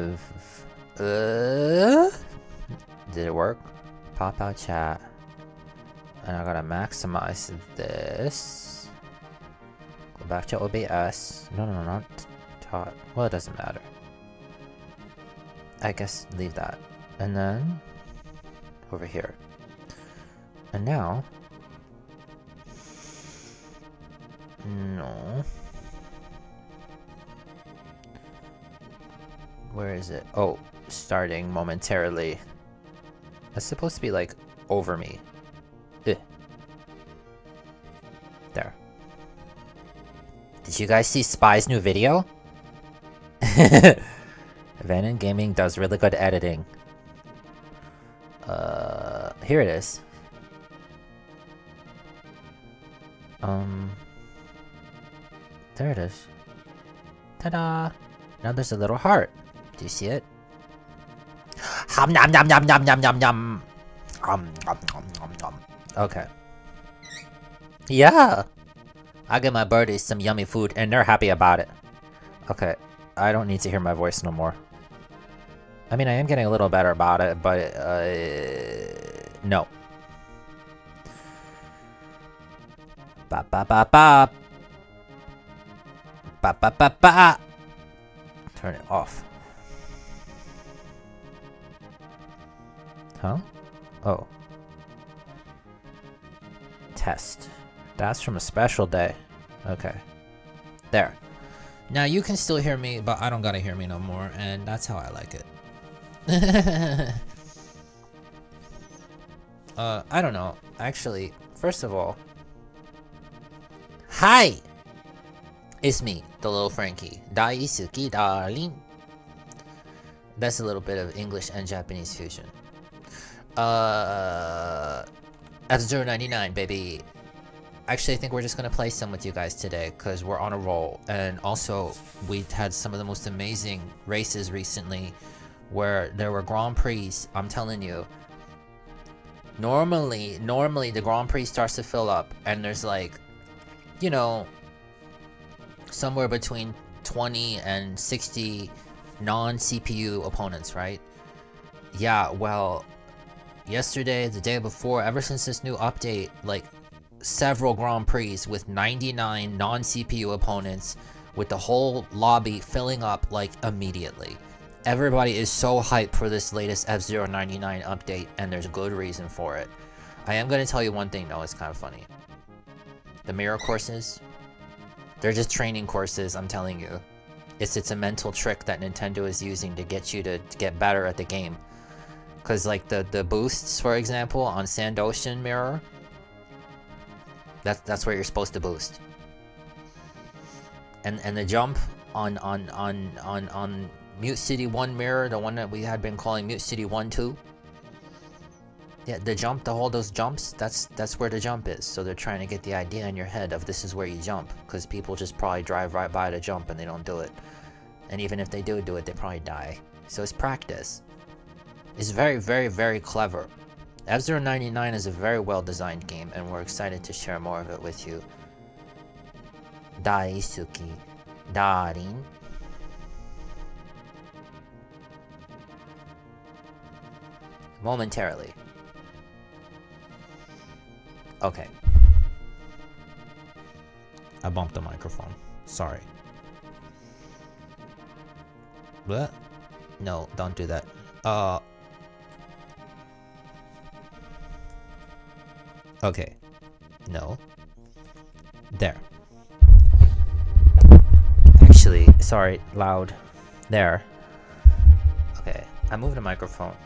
live. Did it work? Pop out chat. And I gotta maximize this. Go back to OBS. No, not tot. Well, it doesn't matter. I guess leave that. And then over here. And now. No. Where is it? Oh, starting momentarily. It's supposed to be like over me. Ugh. There. Did you guys see Spy's new video? Venom Gaming does really good editing. Here it is. There it is. Ta-da! Now there's a little heart. Do you see it? Hum nom nom nom nom nom nom nom. Nom nom nom nom. Okay. Yeah! I give my birdies some yummy food and they're happy about it. Okay. I don't need to hear my voice no more. I mean, I am getting a little better about it, but no. Ba ba ba ba. Ba ba ba ba. Turn it off. Huh? Oh. Test. That's from a special day. Okay. There. Now you can still hear me, but I don't gotta hear me no more, and that's how I like it. I don't know. Actually, first of all, hi! It's me, the L'il Frankie. Daisuki darling. That's a little bit of English and Japanese fusion. F0 99, baby. Actually, I think we're just gonna play some with you guys today, because we're on a roll. And also, we had some of the most amazing races recently, where there were Grand Prix. I'm telling you, normally the Grand Prix starts to fill up, and there's like, you know, somewhere between 20 and 60 non-CPU opponents, right? Yeah, well, yesterday, the day before, ever since this new update, like, several Grand Prix with 99 non-CPU opponents, with the whole lobby filling up, like, immediately. Everybody is so hyped for this latest F0 99 update, and there's good reason for it. I am going to tell you one thing, though, it's kind of funny. The mirror courses, they're just training courses, I'm telling you. It's a mental trick that Nintendo is using to get you to get better at the game. Because, like, the boosts, for example, on Sand Ocean Mirror, that's where you're supposed to boost. And the jump on Mute City 1 Mirror, the one that we had been calling Mute City 1-2. Yeah, the jump, those jumps, that's where the jump is. So they're trying to get the idea in your head of this is where you jump, because people just probably drive right by the jump and they don't do it. And even if they do it, they probably die. So it's practice. It's very, very, very clever. F0 99 is a very well designed game, and we're excited to share more of it with you. Daisuki, Darin. Momentarily. Okay. I bumped the microphone. Sorry. What? No, don't do that. Okay. No. There. Actually, sorry, loud. There. Okay, I moved the microphone.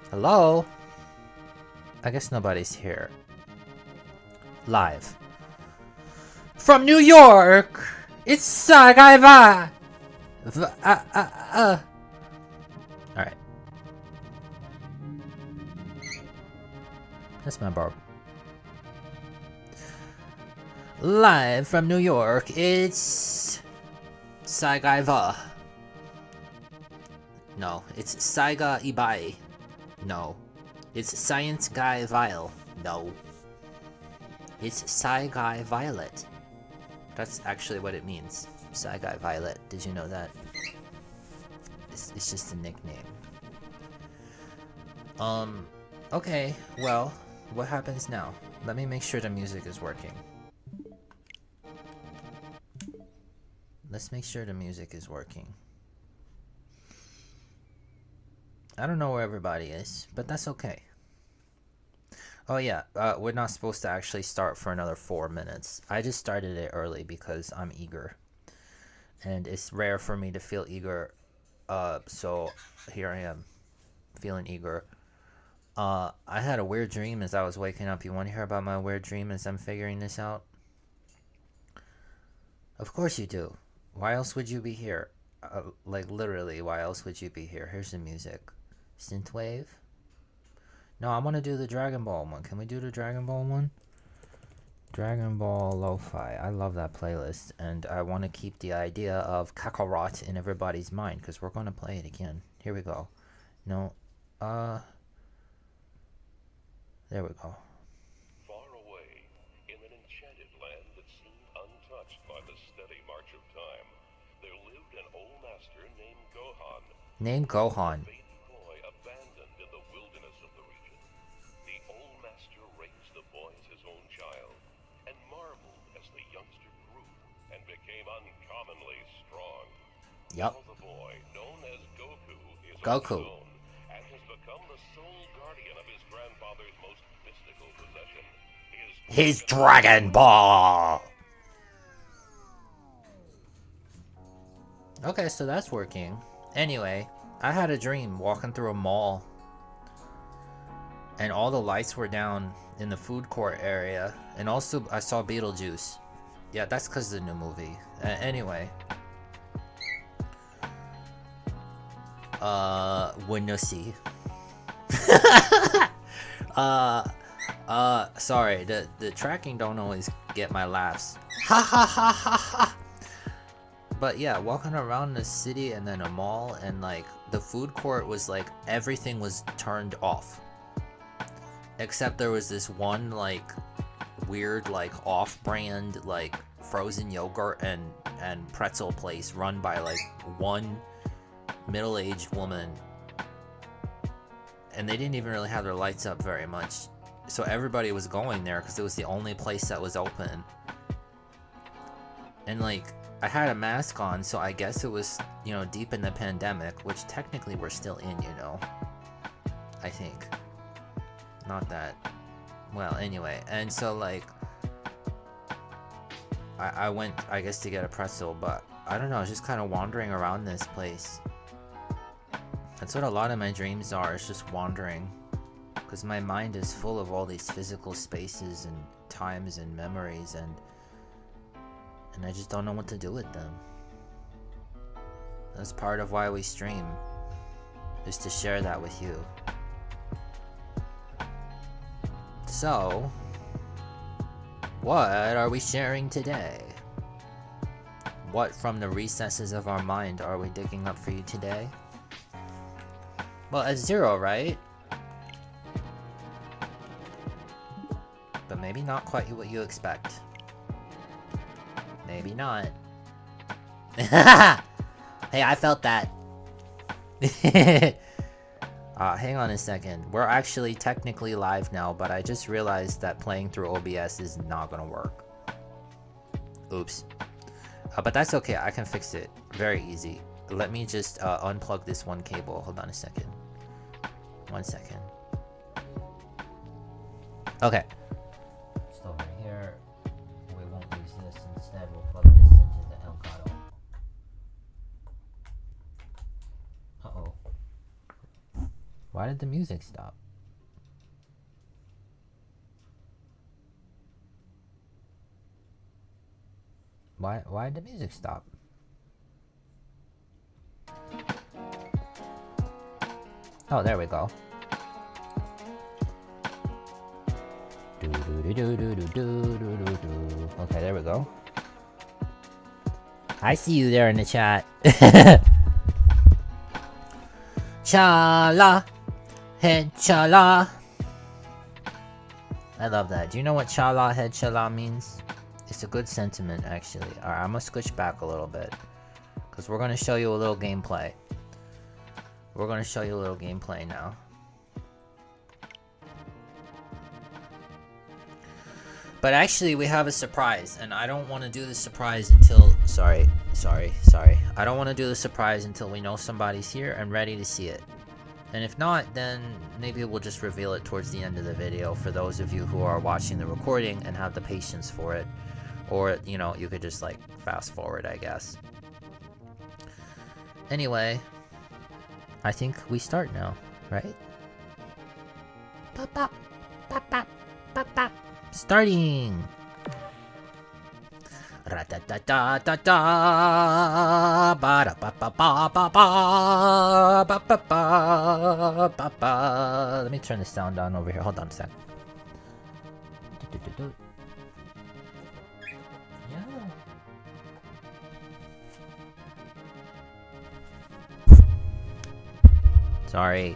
Hello? I guess nobody's here. Live. From New York! It's saigaivai! Alright. That's my barb. Live from New York, it's saigaivai. No, it's saigaivai. No. It's Science Guy Vile. No. It's Saigai Violet. That's actually what it means. Saigai Violet. Did you know that? It's just a nickname. Okay, well, what happens now? Let me make sure the music is working. Let's make sure the music is working. I don't know where everybody is, but that's okay. Oh yeah, we're not supposed to actually start for another 4 minutes. I just started it early because I'm eager. And it's rare for me to feel eager, so here I am, feeling eager. I had a weird dream as I was waking up. You want to hear about my weird dream as I'm figuring this out? Of course you do. Why else would you be here? Like, literally, why else would you be here? Here's the music. Synthwave? No, I want to do the Dragon Ball one. Can we do the Dragon Ball one? Dragon Ball Lo-Fi. I love that playlist. And I want to keep the idea of Kakarot in everybody's mind, because we're going to play it again. Here we go. No, there we go. Far away, in an enchanted land that seemed untouched by the steady march of time, there lived an old master named Gohan. Named Gohan. A baby boy abandoned in the wilderness of the region. The old master raised the boy as his own child, and marveled as the youngster grew and became uncommonly strong. Yup. Now the boy, known as Goku, is Goku. on his own, and has become the sole guardian of his grandfather's most mystical possession, His Dragon Ball! Okay, so that's working. Anyway, I had a dream walking through a mall, and all the lights were down in the food court area, and also I saw Beetlejuice. Yeah, that's because of the new movie. Anyway. When you see. Sorry, the tracking don't always get my laughs. Ha ha ha ha ha! But yeah, walking around the city and then a mall, and like the food court was like everything was turned off, except there was this one like weird like off-brand like frozen yogurt and pretzel place run by like one middle-aged woman, and they didn't even really have their lights up very much, so everybody was going there because it was the only place that was open. And like I had a mask on, so I guess it was, you know, deep in the pandemic, which technically we're still in, you know, I think. Not that, well, anyway. And so like I went, I guess, to get a pretzel, but I don't know, I was just kind of wandering around this place. That's what a lot of my dreams are, it's just wandering, because my mind is full of all these physical spaces and times and memories, and I just don't know what to do with them. That's part of why we stream, is to share that with you. So, what are we sharing today? What from the recesses of our mind are we digging up for you today? Well, it's 0, right? But maybe not quite what you expect. Maybe not. Hey, I felt that. Hang on a second. We're actually technically live now, but I just realized that playing through OBS is not gonna work. Oops. But that's okay, I can fix it. Very easy. Let me just unplug this one cable. Hold on a second. 1 second. Okay. Just over here. We won't use this. Instead, we'll plug this into the Elgato. Uh-oh. Why did the music stop? Why did the music stop? Oh, there we go. Okay, there we go. I see you there in the chat. Chala, head chala. I love that. Do you know what chala, head chala means? It's a good sentiment, actually. Alright, I'm gonna switch back a little bit, because we're gonna show you a little gameplay. We're gonna show you a little gameplay now. But actually, we have a surprise, and I don't want to do the surprise until... Sorry. I don't want to do the surprise until we know somebody's here and ready to see it. And if not, then maybe we'll just reveal it towards the end of the video for those of you who are watching the recording and have the patience for it. Or, you know, you could just, like, fast forward, I guess. Anyway, I think we start now, right? Pop, pop, pop, pop, pop, pop. Starting! Ra-da-da-da-da-da, ba-da-ba-ba-ba-ba-ba-ba-ba-ba. Let me turn the sound down over here. Hold on a sec. Yeah. Sorry.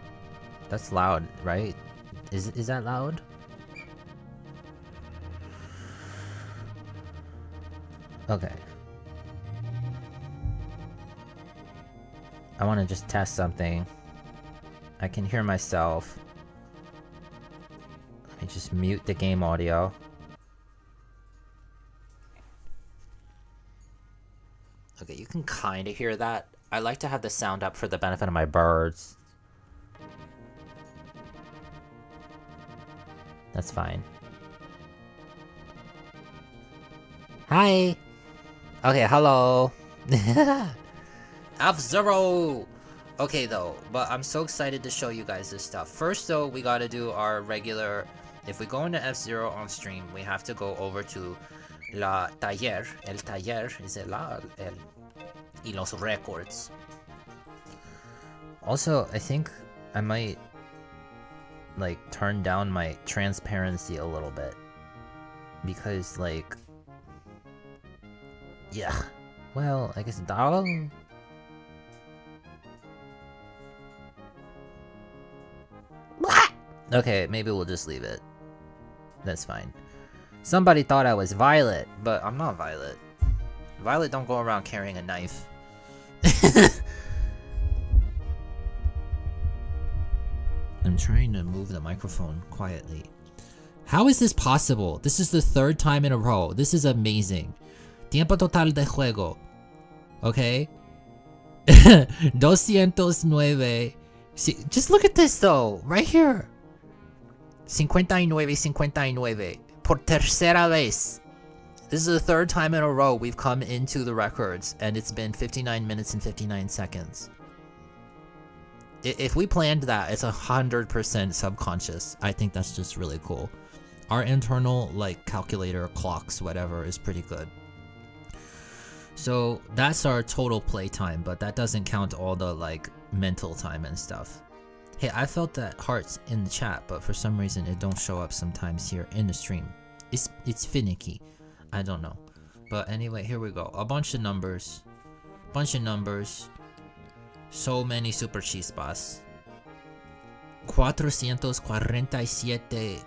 That's loud, right? Is that loud? Okay. I want to just test something. I can hear myself. Let me just mute the game audio. Okay, you can kind of hear that. I like to have the sound up for the benefit of my birds. That's fine. Hi! Okay, hello. F-Zero! Okay, though, but I'm so excited to show you guys this stuff. First, though, we gotta do our regular... If we go into F-Zero on stream, we have to go over to el taller is y los records. Also, I think I might, like, turn down my transparency a little bit. Because, like... Yeah. Well, I guess dog. Okay, maybe we'll just leave it. That's fine. Somebody thought I was Violet, but I'm not Violet. Violet don't go around carrying a knife. I'm trying to move the microphone quietly. How is this possible? This is the 3rd time in a row. This is amazing. Tiempo total de juego. Okay? 209. See, just look at this though. Right here. 59. Por tercera vez. This is the 3rd time in a row we've come into the records. And it's been 59 minutes and 59 seconds. If we planned that, it's 100% subconscious. I think that's just really cool. Our internal, like, calculator, clocks, whatever, is pretty good. So that's our total play time, but that doesn't count all the, like, mental time and stuff. Hey, I felt that hearts in the chat, but for some reason it don't show up sometimes here in the stream. It's finicky. I don't know. But anyway, here we go. A bunch of numbers. So many super chispas. 447,419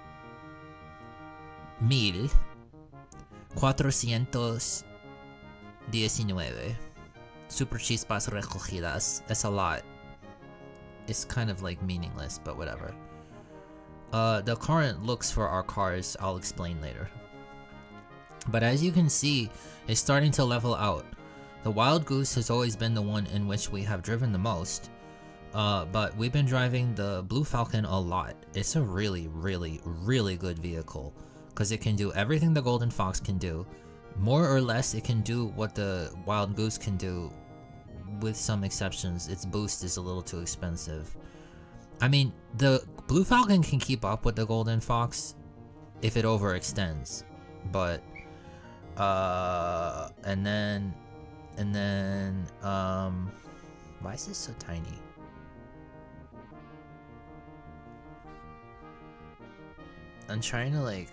super chispas recogidas. That's a lot. It's kind of like meaningless, but whatever. The current looks for our cars, I'll explain later. But as you can see, it's starting to level out. The Wild Goose has always been the one in which we have driven the most. But we've been driving the Blue Falcon a lot. It's a really, really, really good vehicle. Because it can do everything the Golden Fox can do. More or less, it can do what the Wild Goose can do. With some exceptions, its boost is a little too expensive. I mean, the Blue Falcon can keep up with the Golden Fox if it overextends. But, and then, why is this so tiny? I'm trying to, like,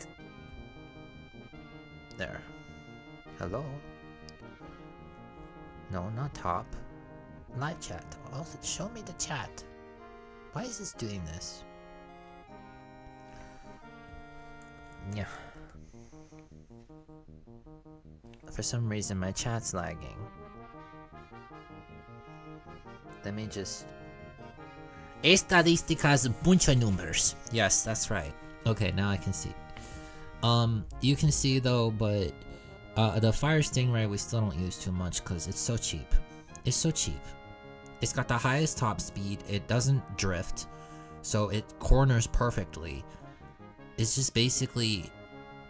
there. Hello? No, not top. Live chat. Also, show me the chat. Why is this doing this? Yeah. For some reason, my chat's lagging. Let me just Estadísticas mucho numbers. Yes, that's right. Okay, now I can see. You can see though, but the fire stingray we still don't use too much because it's so cheap. It's so cheap. It's got the highest top speed. It doesn't drift, so it corners perfectly. It's just basically,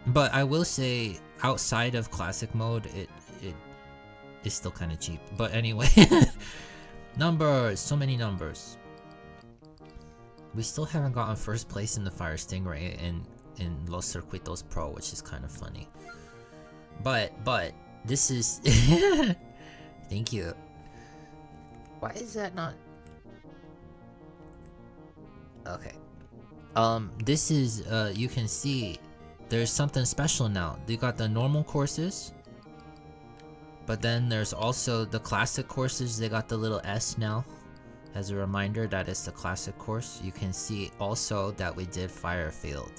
but I will say outside of classic mode, it is still kind of cheap. But anyway, numbers, so many numbers. We still haven't gotten first place in the fire stingray in Los Circuitos Pro, which is kind of funny. But this is thank you. Why is that not okay? This is you can see there's something special now. They got the normal courses, but then there's also the classic courses. They got the little S now as a reminder that it's the classic course. You can see also that we did Firefield.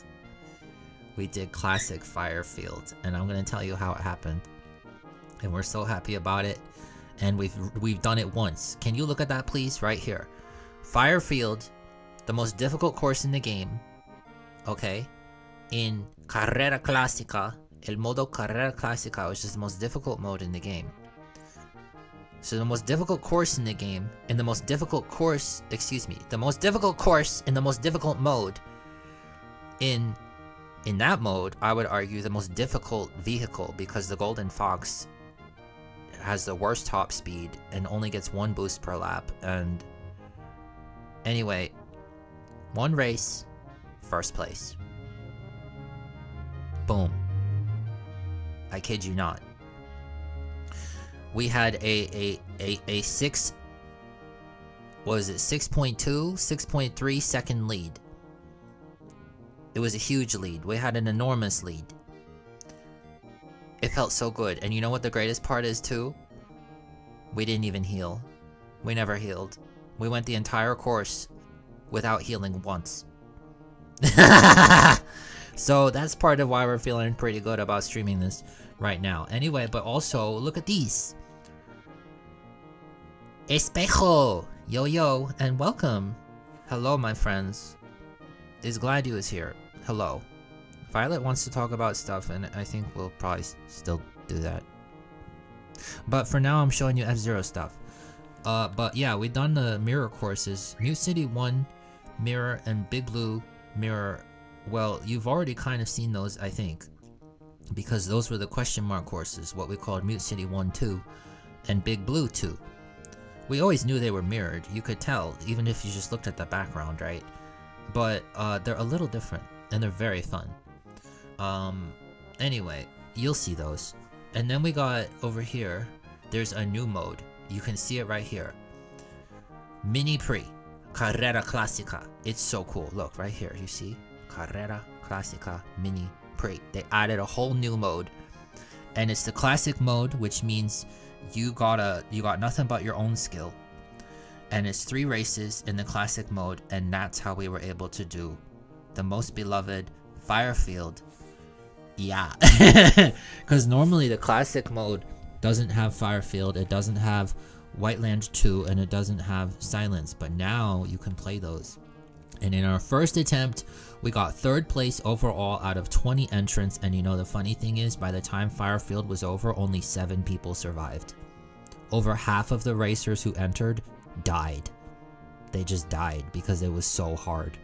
We did classic Firefield, and I'm gonna tell you how it happened. And we're so happy about it. And we've done it once. Can you look at that please? Right here. Firefield, the most difficult course in the game. Okay. In Carrera Clásica, el modo Carrera Clásica, which is the most difficult mode in the game. So the most difficult course in the game, and the most difficult course, the most difficult course in the most difficult mode. In that mode, I would argue the most difficult vehicle, because the Golden Fox has the worst top speed and only gets 1 boost per lap. And anyway, 1 race, first place. Boom. I kid you not. We had a 6, what was it, 6.2, 6.3 second lead. It was a huge lead. We had an enormous lead. It felt so good. And you know what the greatest part is too? We didn't even heal. We never healed. We went the entire course without healing once. So that's part of why we're feeling pretty good about streaming this right now. Anyway, but also look at these. Espejo! Yo, and welcome. Hello, my friends. Is glad you is here. Hello. Violet wants to talk about stuff, and I think we'll probably still do that. But for now, I'm showing you F-Zero stuff. But yeah, we've done the mirror courses. Mute City 1 mirror and Big Blue mirror. Well, you've already kind of seen those, I think, because those were the question mark courses, what we called Mute City 1, 2, and Big Blue 2. We always knew they were mirrored. You could tell, even if you just looked at the background, right? But they're a little different, and they're very fun. Anyway, you'll see those. And then we got over here, there's a new mode. You can see it right here. Mini Pre, Carrera Clásica. It's so cool. Look, right here, you see? Carrera Clásica Mini Pre. They added a whole new mode. And it's the classic mode, which means you got nothing but your own skill. And it's 3 races in the classic mode, and that's how we were able to do the most beloved Firefield. Yeah. Because normally the classic mode doesn't have Firefield, it doesn't have Whiteland 2, and it doesn't have Silence. But now you can play those. And in our first attempt, we got 3rd place overall out of 20 entrants. And you know the funny thing is, by the time Firefield was over, only 7 people survived. Over half of the racers who entered died. They just died because it was so hard.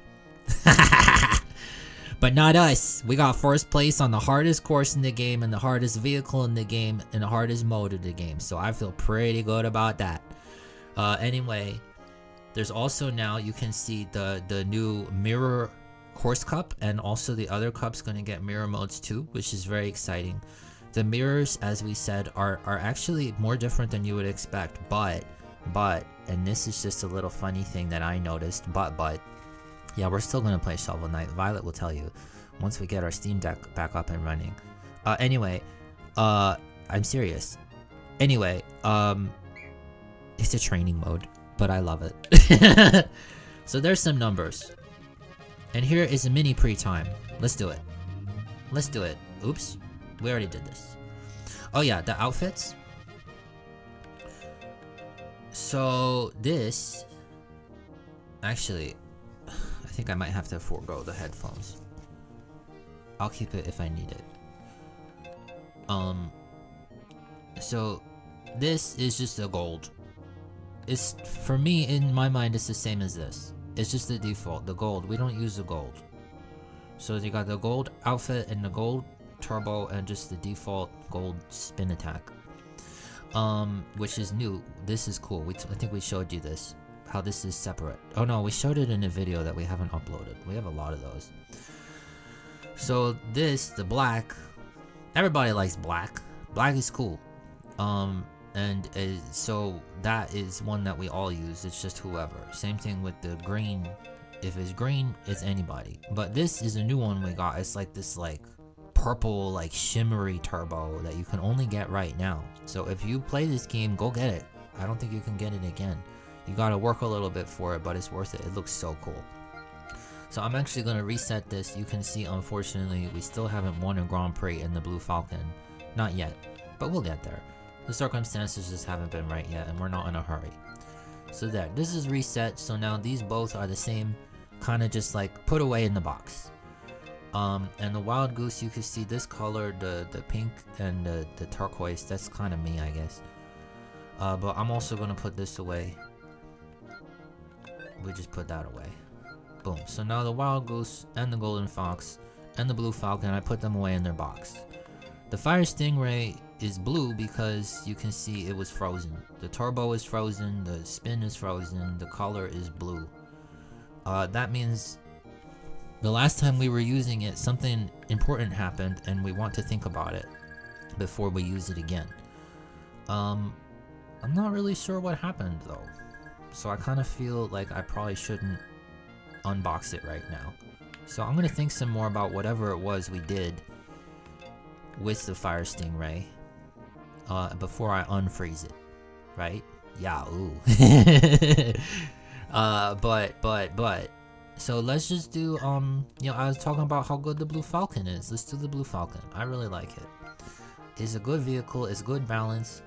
But not us. We got 1st place on the hardest course in the game, and the hardest vehicle in the game, and the hardest mode of the game. So I feel pretty good about that. Anyway, there's also now, you can see the new mirror course cup, and also the other cup's gonna get mirror modes too, which is very exciting. The mirrors, as we said, are actually more different than you would expect, but, and this is just a little funny thing that I noticed, but, yeah, we're still gonna play Shovel Knight. Violet will tell you once we get our Steam Deck back up and running. Anyway, I'm serious. Anyway, it's a training mode, but I love it. So there's some numbers. And here is a mini pre-time. Let's do it. Let's do it. Oops. We already did this. Oh yeah, the outfits. So this Actually, I think I might have to forego the headphones. I'll keep it if I need it. So this is just a gold. It's, for me, in my mind, it's the same as this. It's just the default, the gold. We don't use the gold. So you got the gold outfit and the gold turbo and just the default gold spin attack. Which is new. This is cool. I think we showed you this. How this is separate. Oh no, we showed it in a video that we haven't uploaded. We have a lot of those. So this, the black, everybody likes black. Black is cool. So that is one that we all use. It's just whoever. Same thing with the green. If it's green, it's anybody. But this is a new one we got. It's like this like purple like shimmery turbo that you can only get right now. So if you play this game, go get it. I don't think you can get it again. You gotta work a little bit for it, but it's worth it. It looks so cool. So I'm actually gonna reset this. You can see, unfortunately, we still haven't won a Grand Prix in the Blue Falcon. Not yet, but we'll get there. The circumstances just haven't been right yet, and we're not in a hurry. So there, this is reset. So now these both are the same, kind of just like put away in the box. And the Wild Goose, you can see this color, the pink and the turquoise. That's kind of me, I guess. But I'm also gonna put this away. We just put that away. Boom. So now the Wild Goose and the Golden Fox and the Blue Falcon, I put them away in their box. The Fire Stingray is blue because you can see it was frozen. The turbo is frozen, the spin is frozen, the color is blue. That means the last time we were using it, something important happened and we want to think about it before we use it again. I'm not really sure what happened though. So I kind of feel like I probably shouldn't unbox it right now. So I'm gonna think some more about whatever it was we did with the Fire Stingray before I unfreeze it, right? Yeah, ooh. But so let's just do you know, I was talking about how good the Blue Falcon is. Let's do the Blue Falcon. I really like it. It's a good vehicle, it's good balance,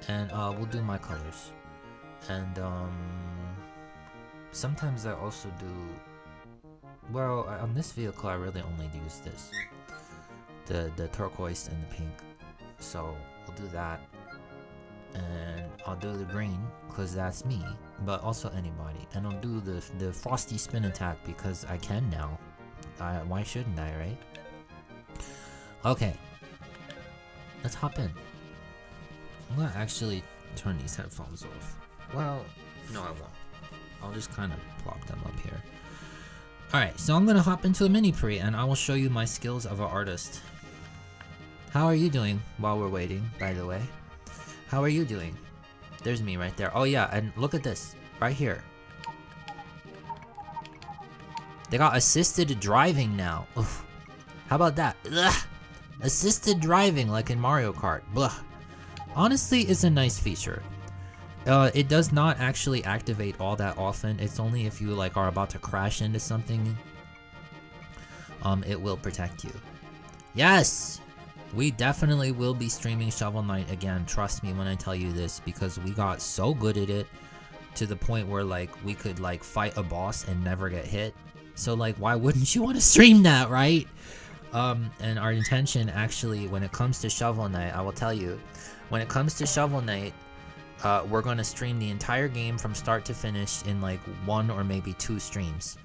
and we'll do my colors. And sometimes I also do, well, on this vehicle I really only use this, the turquoise and the pink. So we'll do that, and I'll do the green because that's me, but also anybody. And I'll do the frosty spin attack because I can now. Why shouldn't I, right? Okay, let's hop in. I'm gonna actually turn these headphones off. Well, no I won't. I'll just kind of plop them up here. Alright, so I'm gonna hop into the mini pre and I will show you my skills of an artist. How are you doing while we're waiting, by the way? How are you doing? There's me right there. Oh yeah, and look at this, right here. They got assisted driving now. Oof. How about that? Ugh. Assisted driving like in Mario Kart. Blah. Honestly, it's a nice feature. It does not actually activate all that often. It's only if you like are about to crash into something. It will protect you. Yes! We definitely will be streaming Shovel Knight again. Trust me when I tell you this, because we got so good at it to the point where like we could like fight a boss and never get hit. So like, why wouldn't you want to stream that, right? And our intention actually, when it comes to Shovel Knight, I will tell you, when it comes to Shovel Knight, we're going to stream the entire game from start to finish in like 1 or maybe 2 streams.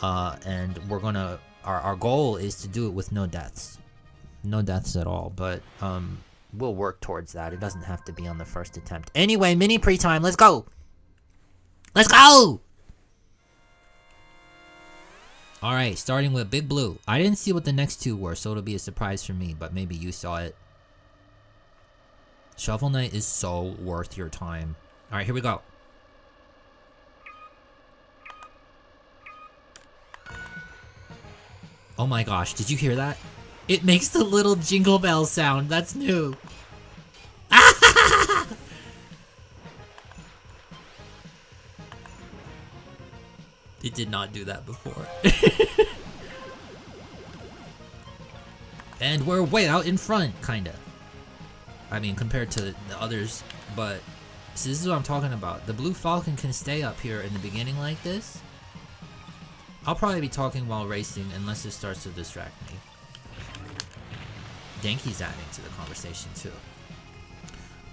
And we're going to, our goal is to do it with no deaths. No deaths at all, but we'll work towards that. It doesn't have to be on the first attempt. Anyway, mini pre-time, let's go! Let's go! Alright, starting with Big Blue. I didn't see what the next 2 were, so it'll be a surprise for me, but maybe you saw it. Shovel Knight is so worth your time. Alright, here we go. Oh my gosh, did you hear that? It makes the little jingle bell sound. That's new. It did not do that before. And we're way out in front, kinda. I mean, compared to the others, but so this is what I'm talking about. The Blue Falcon can stay up here in the beginning like this, I'll probably be talking while racing unless it starts to distract me. Denki's adding to the conversation too.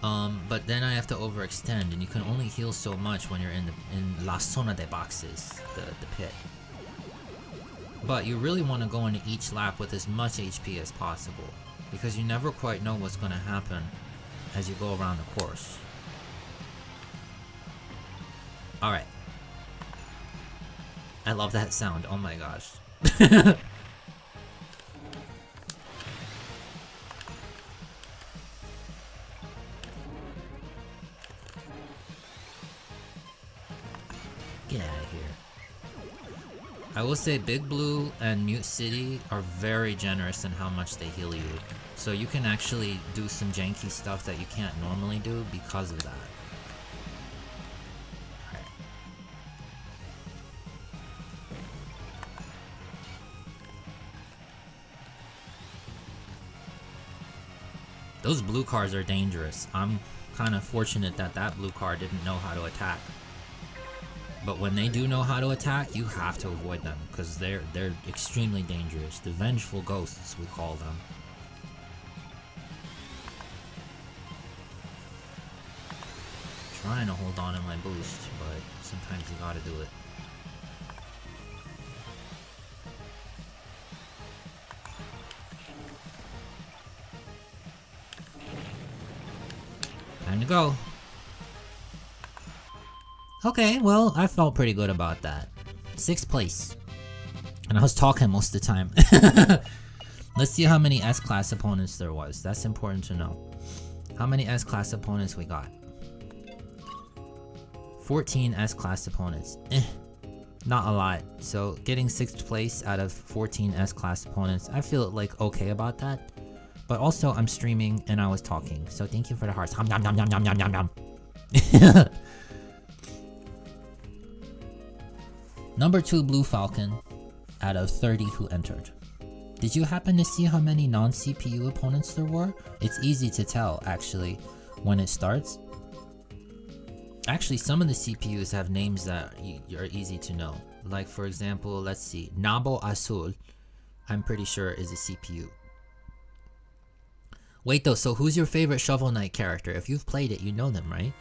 But then I have to overextend, and you can only heal so much when you're in La Zona de Boxes, the pit. But you really want to go into each lap with as much HP as possible, because you never quite know what's going to happen as you go around the course. Alright. I love that sound, oh my gosh. Get out of here. I will say Big Blue and Mute City are very generous in how much they heal you. So you can actually do some janky stuff that you can't normally do because of that. Alright. Those blue cars are dangerous. I'm kind of fortunate that that blue car didn't know how to attack. But when they do know how to attack, you have to avoid them, because they're extremely dangerous. The vengeful ghosts, we call them. Trying to hold on to my boost, but sometimes you gotta do it. Time to go. Okay, well, I felt pretty good about that. 6th place. And I was talking most of the time. Let's see how many S-Class opponents there was. That's important to know. How many S-Class opponents we got? 14 S-Class opponents. Not a lot. So, getting 6th place out of 14 S-Class opponents, I feel like okay about that. But also, I'm streaming and I was talking. So, thank you for the hearts. Nom nom nom nom nom nom nom nom. Number 2 Blue Falcon out of 30 who entered. Did you happen to see how many non-CPU opponents there were? It's easy to tell, actually, when it starts. Actually, some of the CPUs have names that are easy to know. Like, for example, let's see, Nabo Azul, I'm pretty sure is a CPU. Wait though, so who's your favorite Shovel Knight character? If you've played it, you know them, right?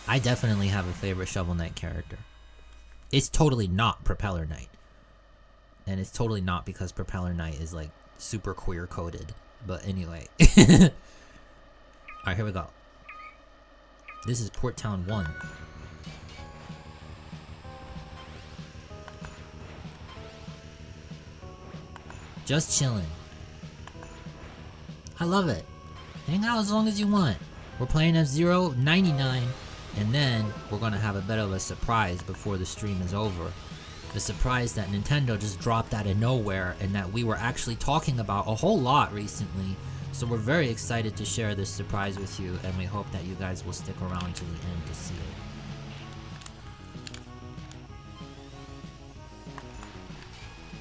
I definitely have a favorite Shovel Knight character. It's totally not Propeller Knight. And it's totally not because Propeller Knight is like super queer coded. But anyway. Alright, here we go. This is Port Town 1. Just chilling. I love it. Hang out as long as you want. We're playing F-Zero 99. And then we're gonna have a bit of a surprise before the stream is over. The surprise that Nintendo just dropped out of nowhere and that we were actually talking about a whole lot recently. So we're very excited to share this surprise with you, and we hope that you guys will stick around to the end to see it.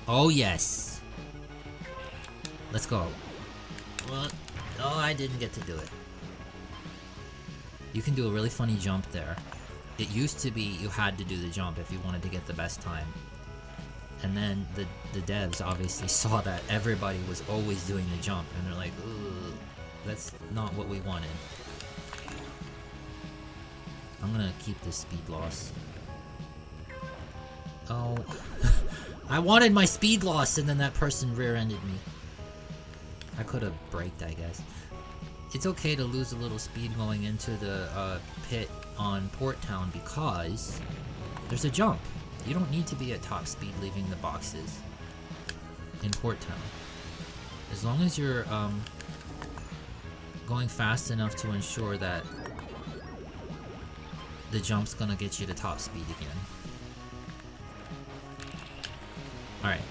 Oh yes! Let's go. What? Oh, I didn't get to do it. You can do a really funny jump there. It used to be you had to do the jump if you wanted to get the best time. And then the devs obviously saw that everybody was always doing the jump, and they're like, ooh, that's not what we wanted. I'm gonna keep this speed loss. Oh. I wanted my speed loss, and then that person rear-ended me. I could have braked, I guess. It's okay to lose a little speed going into the pit on Port Town because there's a jump. You don't need to be at top speed leaving the boxes in Port Town. As long as you're going fast enough to ensure that the jump's gonna get you to top speed again. Alright.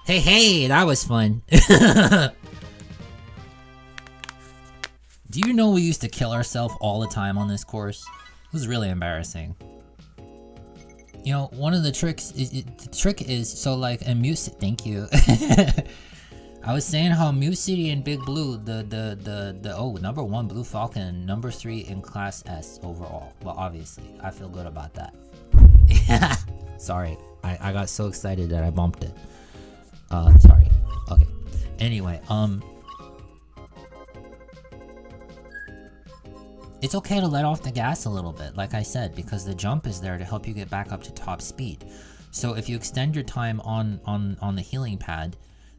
Hey, that was fun. Do you know we used to kill ourselves all the time on this course? It was really embarrassing. You know, one of the tricks is the trick is so like in music. Thank you. I was saying how Mu City and Big Blue, the number 1 Blue Falcon, number 3 in Class S overall. Well, obviously, I feel good about that. Sorry, I got so excited that I bumped it. Sorry. Okay. Anyway, it's okay to let off the gas a little bit, like I said, because the jump is there to help you get back up to top speed. So if you extend your time on the healing pad,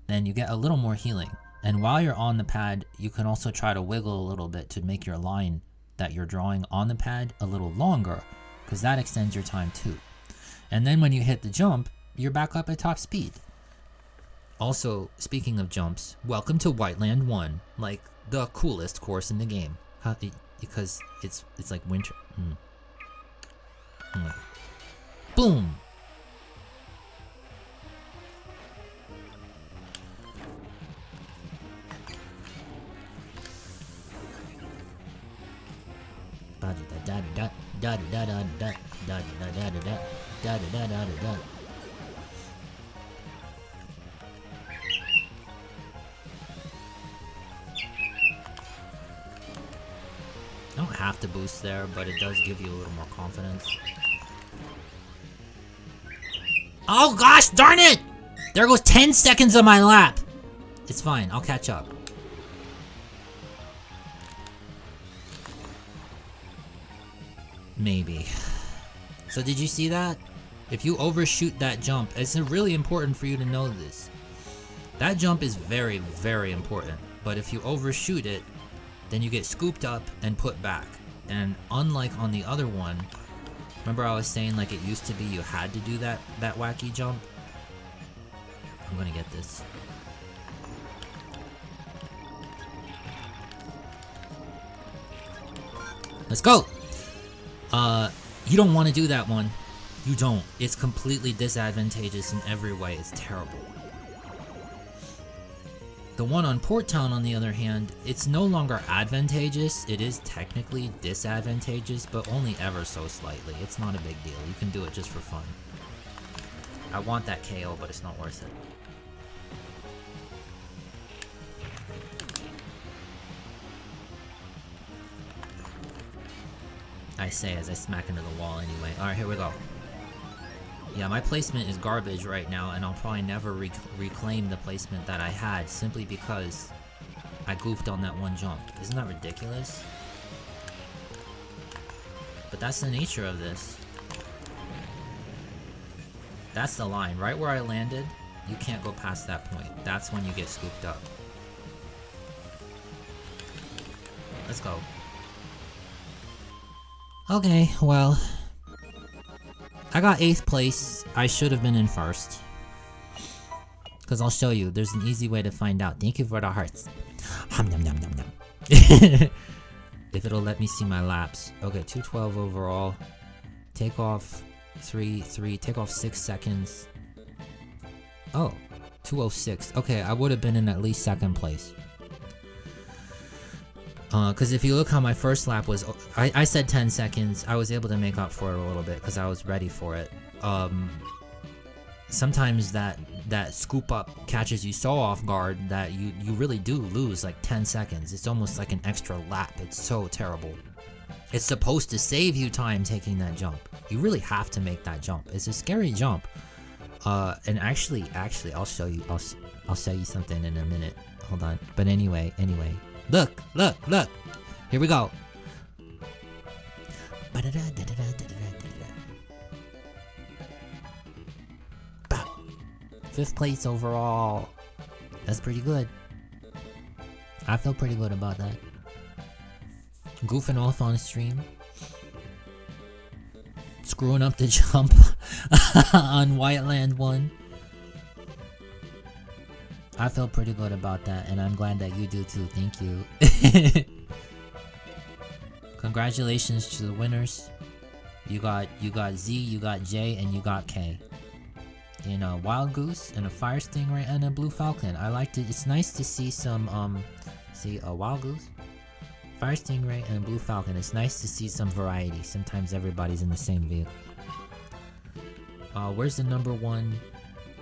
then you get a little more healing. And while you're on the pad, you can also try to wiggle a little bit to make your line that you're drawing on the pad a little longer, because that extends your time too. And then when you hit the jump, you're back up at top speed. Also, speaking of jumps, welcome to Whiteland 1, like the coolest course in the game. Because it's like winter. Boom! I don't have to boost there, but it does give you a little more confidence. Oh gosh, darn it! There goes 10 seconds of my lap! It's fine, I'll catch up. Maybe. So did you see that? If you overshoot that jump, it's really important for you to know this. That jump is very, very important. But if you overshoot it, then you get scooped up and put back. And unlike on the other one, remember I was saying like it used to be you had to do that wacky jump? I'm gonna get this. Let's go! You don't want to do that one. You don't. It's completely disadvantageous in every way. It's terrible. The one on Port Town, on the other hand, it's no longer advantageous. It is technically disadvantageous, but only ever so slightly. It's not a big deal. You can do it just for fun. I want that KO, but it's not worth it. I say as I smack into the wall anyway. Alright, here we go. Yeah, my placement is garbage right now, and I'll probably never reclaim the placement that I had simply because I goofed on that one jump. Isn't that ridiculous? But that's the nature of this. That's the line. Right where I landed, you can't go past that point. That's when you get scooped up. Let's go. Okay, well, I got 8th place. I should have been in 1st. Because I'll show you, there's an easy way to find out. Thank you for the hearts. Hum yum yum yum yum. If it'll let me see my laps. Okay, 212 overall. Take off 3, take off 6 seconds. Oh, 206. Okay, I would have been in at least 2nd place. Because if you look how my first lap was, I said 10 seconds. I was able to make up for it a little bit because I was ready for it. Sometimes that scoop up catches you so off guard that you really do lose like 10 seconds. It's almost like an extra lap. It's so terrible. It's supposed to save you time taking that jump. You really have to make that jump. It's a scary jump. And actually, I'll show you. I'll show you something in a minute. Hold on. But anyway. Look! Here we go! 5th place overall. That's pretty good. I feel pretty good about that. Goofing off on stream. Screwing up the jump on Whiteland 1. I feel pretty good about that, and I'm glad that you do too. Thank you. Congratulations to the winners. You got Z, you got J, and you got K. In a Wild Goose, and a Fire Stingray, and a Blue Falcon. I liked it. It's nice to see some see a Wild Goose, Fire Stingray, and a Blue Falcon. It's nice to see some variety. Sometimes everybody's in the same vehicle. Where's the number 1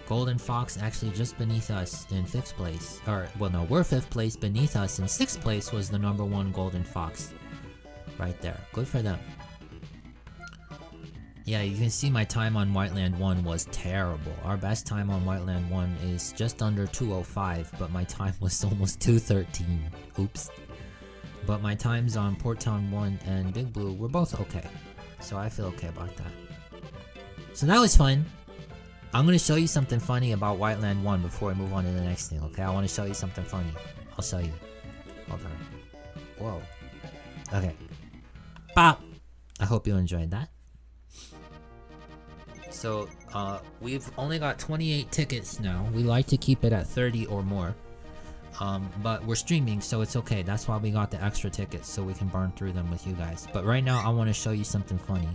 Golden Fox? Actually just beneath us in 5th place. Or, well no, we're 5th place. Beneath us in 6th place was the number 1 Golden Fox. Right there. Good for them. Yeah, you can see my time on Whiteland 1 was terrible. Our best time on Whiteland 1 is just under 2:05, but my time was almost 2:13. Oops. But my times on Port Town 1 and Big Blue were both okay. So I feel okay about that. So that was fun. I'm gonna show you something funny about Whiteland 1 before I move on to the next thing, okay? I wanna show you something funny. I'll show you. Hold on. Whoa. Okay. Bop! I hope you enjoyed that. So, we've only got 28 tickets now. We like to keep it at 30 or more. But we're streaming, so it's okay. That's why we got the extra tickets, so we can burn through them with you guys. But right now, I want to show you something funny.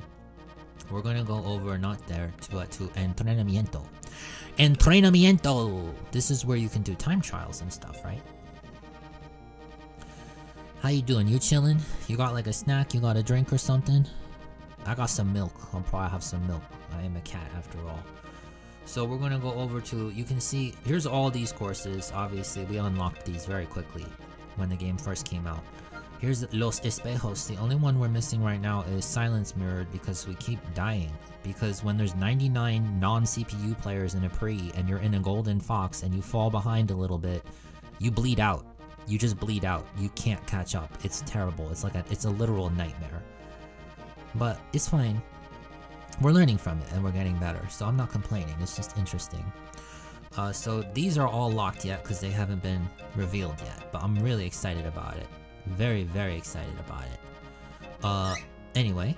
We're gonna go over, not there, to entrenamiento. Entrenamiento! This is where you can do time trials and stuff, right? How you doing? You chilling? You got like a snack? You got a drink or something? I got some milk. I'll probably have some milk. I am a cat after all. So we're gonna go over to, you can see, here's all these courses. Obviously, we unlocked these very quickly when the game first came out. Here's Los Espejos. The only one we're missing right now is Silence Mirrored because we keep dying. Because when there's 99 non-CPU players in a pre and you're in a Golden Fox and you fall behind a little bit, you bleed out. You just bleed out. You can't catch up. It's terrible. It's like it's a literal nightmare. But it's fine. We're learning from it and we're getting better, so I'm not complaining. It's just interesting. So these are all locked yet because they haven't been revealed yet, but I'm really excited about it. Very, very excited about it. Anyway,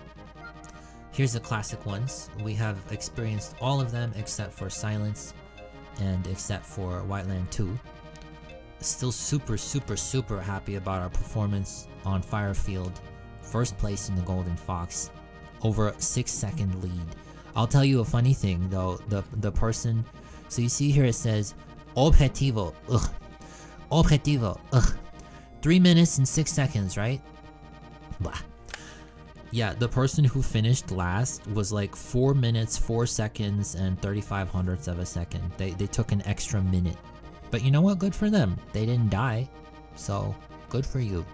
here's the classic ones. We have experienced all of them except for Silence and except for Whiteland 2. Still super happy about our performance on Firefield. First place in the Golden Fox. Over a 6-second lead. I'll tell you a funny thing though, the person, so you see here it says Objetivo, ugh. Objetivo, ugh. 3 minutes and 6 seconds, right? Blah. Yeah, the person who finished last was like 4 minutes, 4 seconds, and 35 hundredths of a second. They took an extra minute. But you know what? Good for them. They didn't die. So, good for you.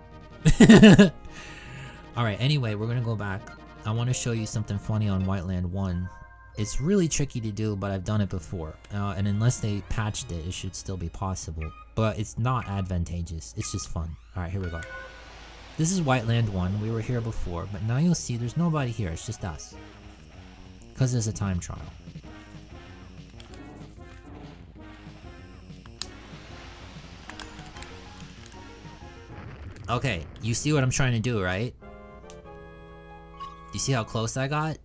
Alright, anyway, we're gonna go back. I want to show you something funny on Whiteland 1. It's really tricky to do, but I've done it before. And unless they patched it, it should still be possible. But it's not advantageous. It's just fun. Alright, here we go. This is Whiteland 1. We were here before, but now you'll see there's nobody here. It's just us. Because there's a time trial. Okay, you see what I'm trying to do, right? You see how close I got?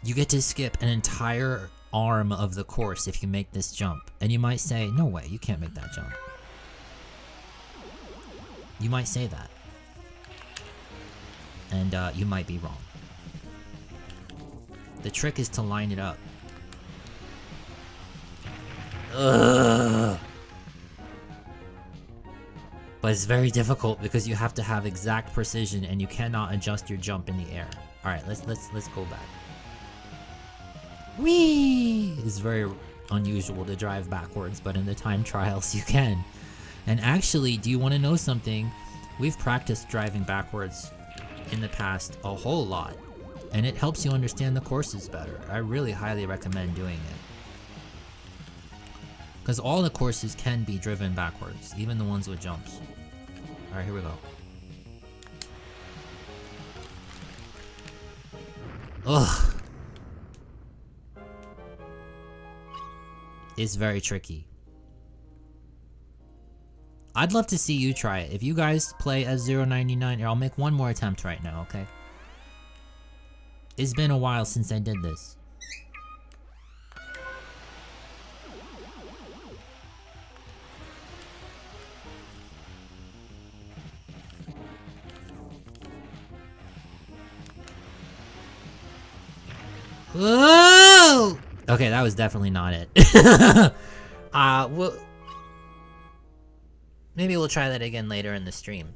You get to skip an entire arm of the course if you make this jump. And you might say, no way, you can't make that jump. You might say that. And you might be wrong. The trick is to line it up. Ugh. But it's very difficult because you have to have exact precision and you cannot adjust your jump in the air. Alright, let's go back. Whee! It's very unusual to drive backwards, but in the time trials you can. And actually, do you want to know something? We've practiced driving backwards in the past a whole lot. And it helps you understand the courses better. I really highly recommend doing it. Because all the courses can be driven backwards, even the ones with jumps. Alright, here we go. Ugh. It's very tricky. I'd love to see you try it. If you guys play as 099, I'll make one more attempt right now, okay? It's been a while since I did this. Whoa! Okay, that was definitely not it. Maybe we'll try that again later in the stream.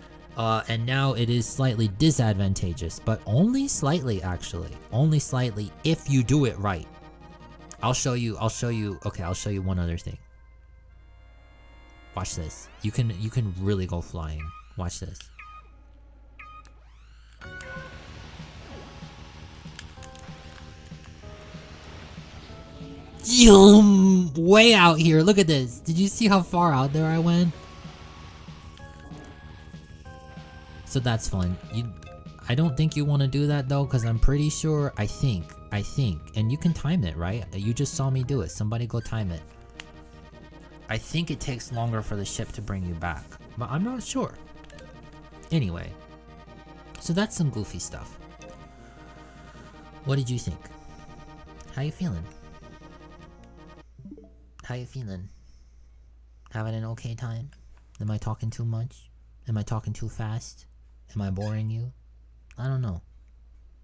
And now it is slightly disadvantageous, but only slightly actually. Only slightly if you do it right. I'll show you, okay, I'll show you one other thing. Watch this. You can really go flying. Watch this. Yum! Way out here. Look at this. Did you see how far out there I went? So that's fun. I don't think you want to do that though, because I'm pretty sure, I think, and you can time it, right? You just saw me do it. Somebody go time it. I think it takes longer for the ship to bring you back, but I'm not sure. Anyway, so that's some goofy stuff. What did you think? How you feeling? How you feeling? Having an okay time? Am I talking too much? Am I talking too fast? Am I boring you? I don't know.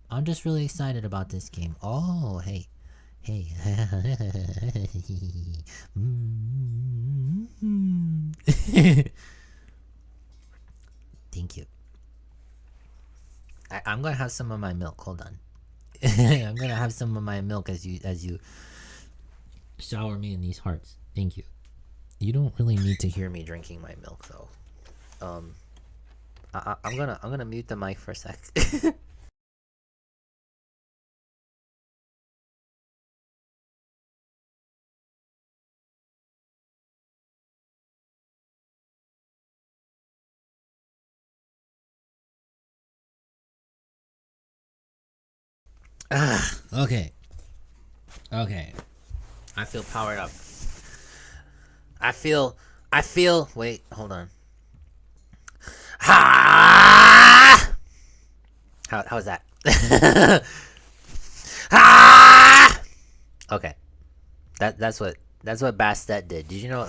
I'm just really excited about this game. Oh, hey. Hey. Thank you. I'm gonna have some of my milk. Hold on. I'm gonna have some of my milk as you shower me in these hearts. Thank you. You don't really need to hear me drinking my milk though. I'm gonna mute the mic for a sec. Okay. Okay. I feel powered up. I feel, wait, hold on. Ha! How's that? Ha! Okay. That's what Bastet did. Did you know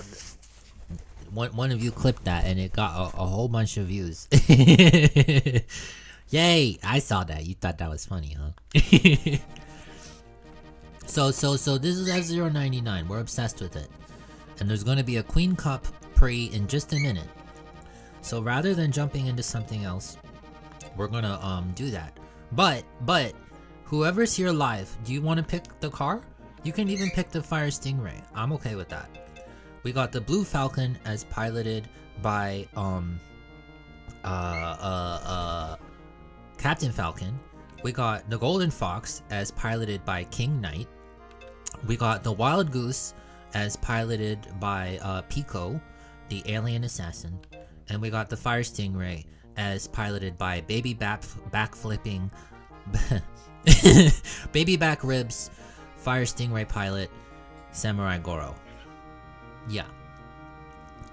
one of you clipped that and it got a whole bunch of views. Yay! I saw that. You thought that was funny, huh? So this is F099. We're obsessed with it. And there's gonna be a Queen Cup pre in just a minute. So rather than jumping into something else, we're gonna do that. But whoever's here live, do you wanna pick the car? You can even pick the Fire Stingray. I'm okay with that. We got the Blue Falcon as piloted by Captain Falcon. We got the Golden Fox as piloted by King Knight. We got the Wild Goose as piloted by Pico, the alien assassin. And we got the Fire Stingray as piloted by Baby Backflipping Baby Back Ribs, Fire Stingray pilot, Samurai Goro. Yeah.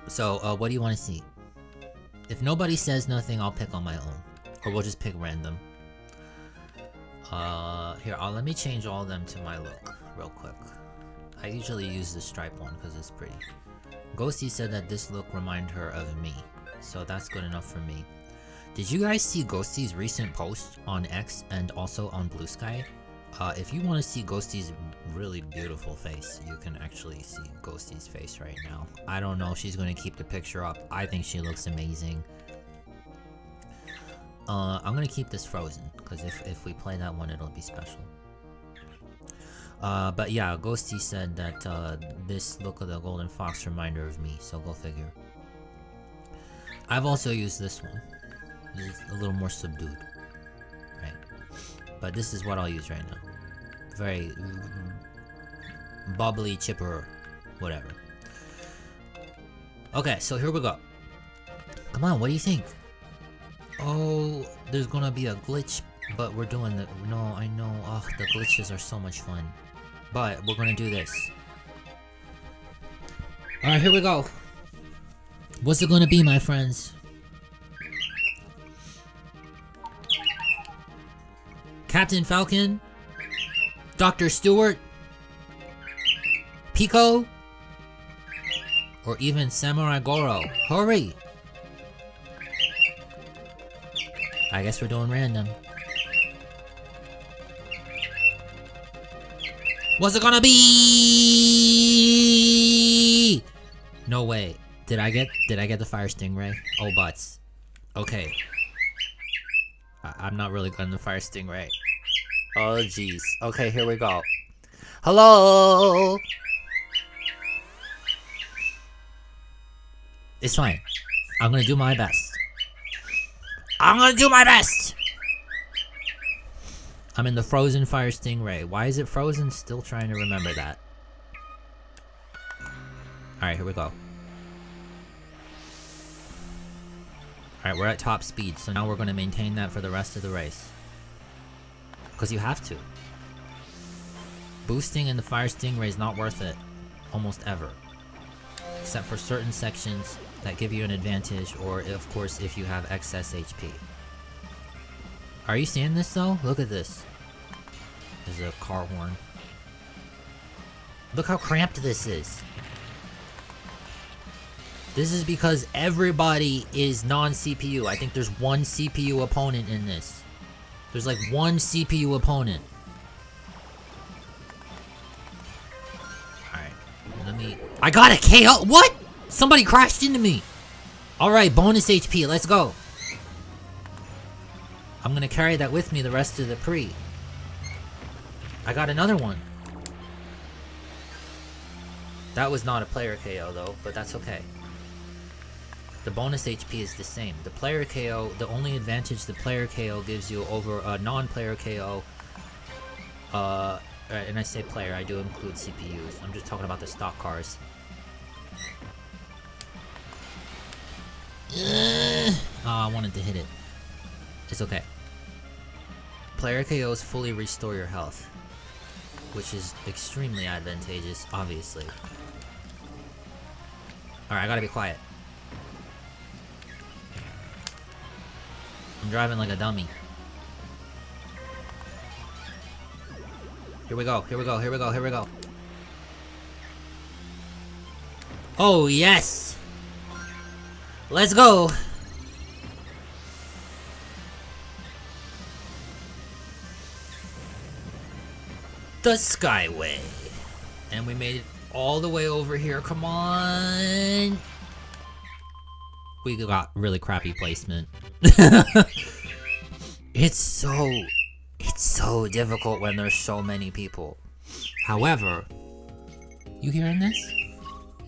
So what do you want to see? If nobody says nothing, I'll pick on my own. Or we'll just pick random. Here, let me change all of them to my look real quick. I usually use the stripe one because it's pretty. Ghosty said that this look reminded her of me, so that's good enough for me. Did you guys see Ghosty's recent post on X and also on Blue Sky? If you want to see Ghosty's really beautiful face, you can actually see Ghosty's face right now. I don't know if she's going to keep the picture up. I think she looks amazing. I'm gonna keep this frozen, because if we play that one, it'll be special. But yeah, Ghosty said that this look of the Golden Fox reminder of me, so go figure. I've also used this one. It's a little more subdued. Right. But this is what I'll use right now. Very bubbly, chipper, whatever. Okay, so here we go. Come on, what do you think? Oh, there's gonna be a glitch, but we're doing the... No, I know. Oh, the glitches are so much fun. But we're gonna do this. Alright, here we go. What's it gonna be, my friends? Captain Falcon? Dr. Stewart? Pico? Or even Samurai Goro? Hurry! I guess we're doing random. What's it gonna be? No way. Did I get the Fire Stingray? Oh butts. Okay. I'm not really good in the fire stingray. Oh, jeez. Okay, here we go. Hello? It's fine. I'm gonna do my best. I'm gonna do my best! I'm in the frozen fire stingray. Why is it frozen? Still trying to remember that. Alright, here we go. Alright, we're at top speed, so now we're gonna maintain that for the rest of the race. Because you have to. Boosting in the fire stingray is not worth it. Almost ever. Except for certain sections that give you an advantage, or of course if you have excess HP. Are you seeing this though? Look at this. There's a car horn. Look how cramped this is. This is because everybody is non-CPU. I think there's one CPU opponent in this. There's like one CPU opponent. Alright, let me... I got a KO! What?! Somebody crashed into me! Alright, bonus HP, let's go! I'm gonna carry that with me the rest of the pre. I got another one. That was not a player KO though, but that's okay. The bonus HP is the same. The player KO, the only advantage the player KO gives you over a non-player KO, and I say player, I do include CPUs. I'm just talking about the stock cars. Oh, I wanted to hit it. It's okay. Player KOs fully restore your health, which is extremely advantageous, obviously. Alright, I gotta be quiet. I'm driving like a dummy. Here we go, here we go, here we go, here we go. Oh, yes! Let's go! The Skyway. And we made it all the way over here, come on! We got really crappy placement. It's so difficult when there's so many people. However, you hearing this?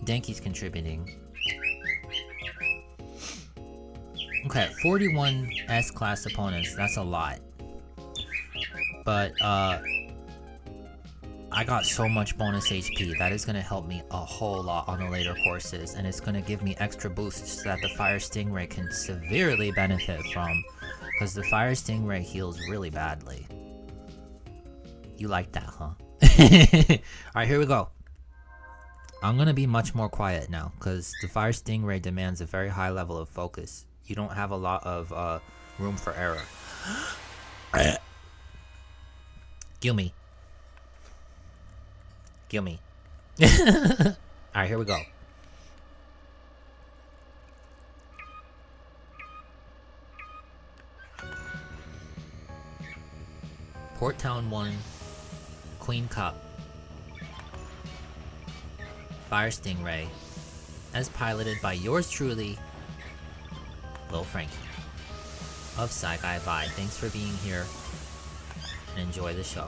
Danky's contributing. Okay, 41 S-class opponents, that's a lot. But, I got so much bonus HP, that is gonna help me a whole lot on the later courses, and it's gonna give me extra boosts that the Fire Stingray can severely benefit from, because the Fire Stingray heals really badly. You like that, huh? Alright, here we go. I'm gonna be much more quiet now, because the Fire Stingray demands a very high level of focus. You don't have a lot of room for error. Gimme. Gimme. Alright, here we go. Port Town 1, Queen Cup, Fire Stingray, as piloted by yours truly, L'il Frankie of saigaivai. Thanks for being here, and enjoy the show.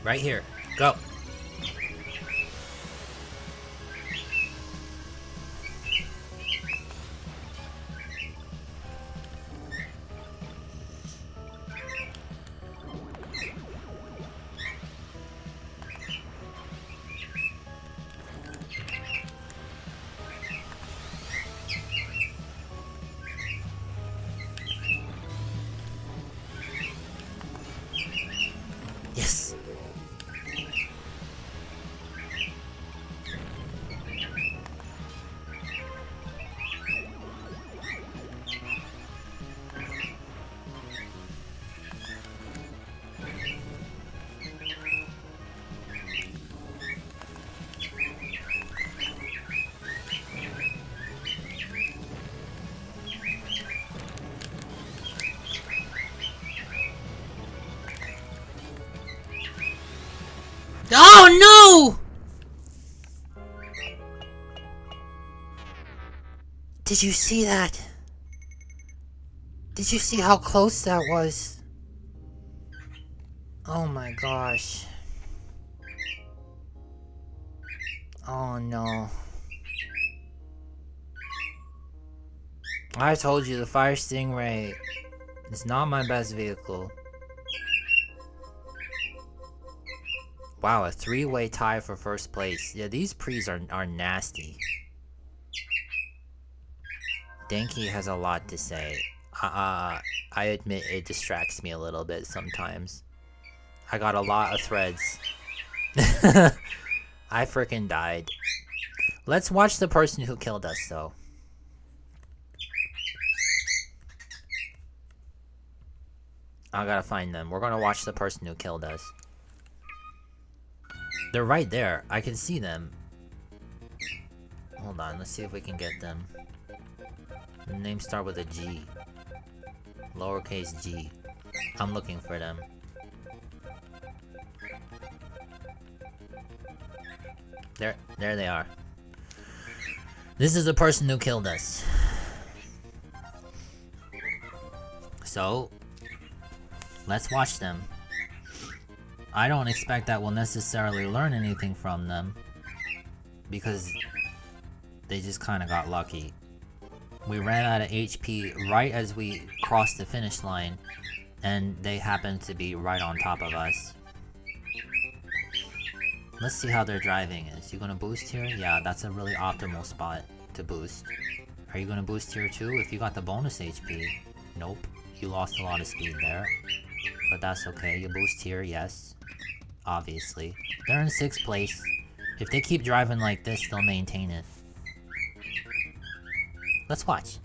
Right here. Go. Yes. Oh no! Did you see that? Did you see how close that was? Oh my gosh. Oh no. I told you the Fire Stingray is not my best vehicle. Wow, a 3-way tie for first place. Yeah, these pre's are nasty. Danky has a lot to say. I admit it distracts me a little bit sometimes. I got a lot of threads. I frickin' died. Let's watch the person who killed us, though. I gotta find them. We're gonna watch the person who killed us. They're right there. I can see them. Hold on, let's see if we can get them. The names start with a G. Lowercase g. I'm looking for them. There they are. This is the person who killed us. So, let's watch them. I don't expect that we'll necessarily learn anything from them, because they just kind of got lucky. We ran out of HP right as we crossed the finish line, and they happened to be right on top of us. Let's see how their driving is. You gonna boost here? Yeah, that's a really optimal spot to boost. Are you gonna boost here too if you got the bonus HP? Nope. You lost a lot of speed there. But that's okay. You boost here, yes. Obviously. They're in 6th place. If they keep driving like this, they'll maintain it. Let's watch.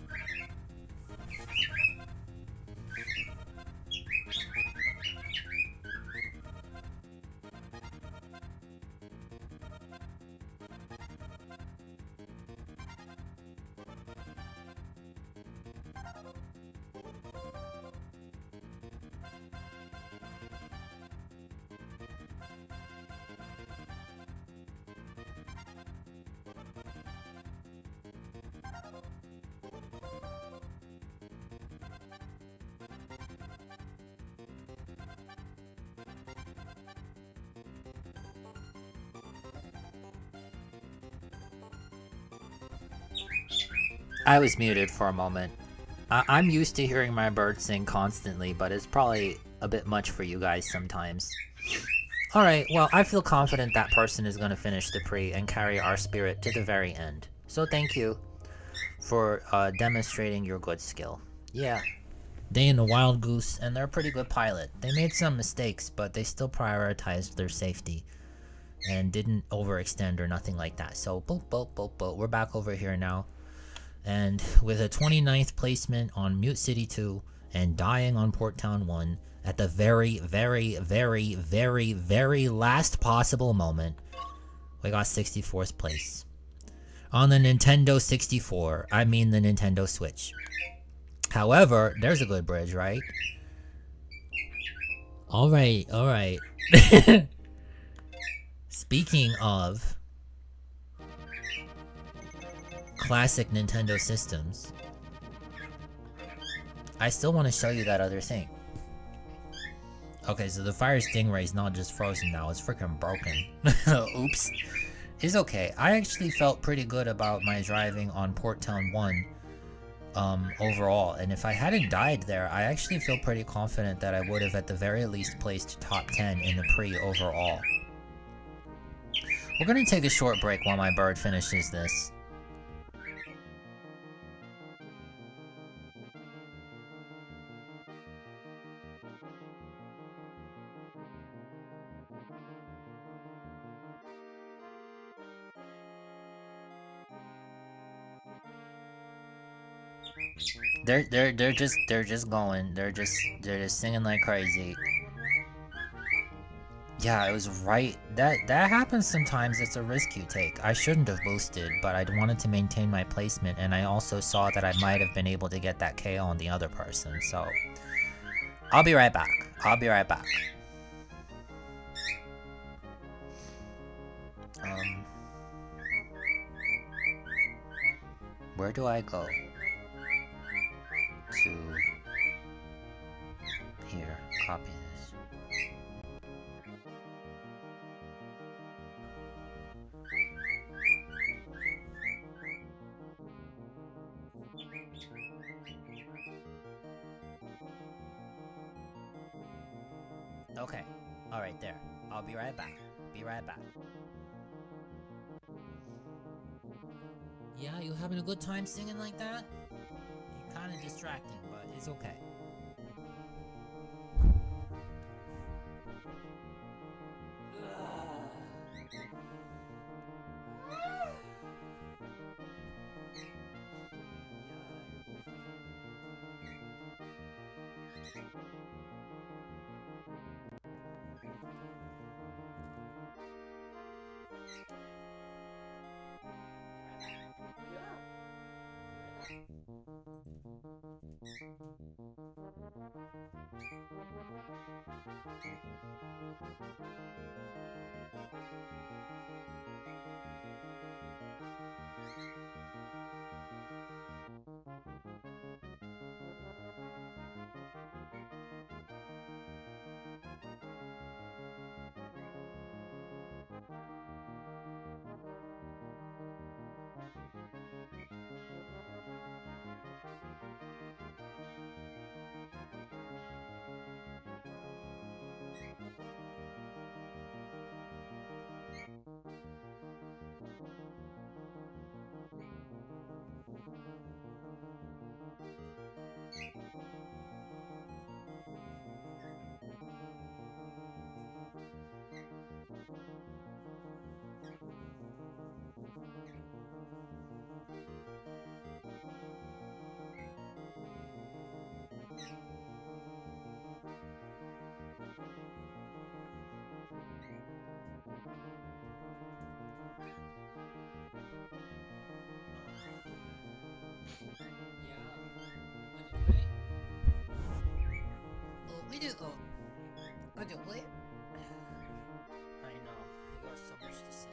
I was muted for a moment. I'm used to hearing my bird sing constantly, but it's probably a bit much for you guys sometimes. Alright, well, I feel confident that person is going to finish the pre and carry our spirit to the very end. So thank you for demonstrating your good skill. Yeah. They and the Wild Goose, and they're a pretty good pilot. They made some mistakes, but they still prioritized their safety and didn't overextend or nothing like that. So, boop, boop, boop, boop. We're back over here now. And with a 29th placement on Mute City 2 and dying on Port Town 1 at the very, very, very, very, very last possible moment, we got 64th place. On the Nintendo 64, I mean the Nintendo Switch. However, there's a good bridge, right? Alright, alright. Speaking of classic Nintendo systems, I still want to show you that other thing. Okay, so the Fire Stingray is not just frozen now, it's freaking broken. Oops. It's okay. I actually felt pretty good about my driving on Port Town 1 overall, and if I hadn't died there, I actually feel pretty confident that I would have at the very least placed top 10 in the pre overall. We're gonna take a short break while my bird finishes this. They're just going. They're just singing like crazy. Yeah, it was right. That happens sometimes. It's a risk you take. I shouldn't have boosted, but I wanted to maintain my placement, and I also saw that I might have been able to get that KO on the other person. So I'll be right back. Where do I go? To here, copy this. Okay, alright, there. I'll be right back. Be right back. Yeah, you having a good time singing like that? You're kinda distracting, but it's okay. I know, you got so much to say.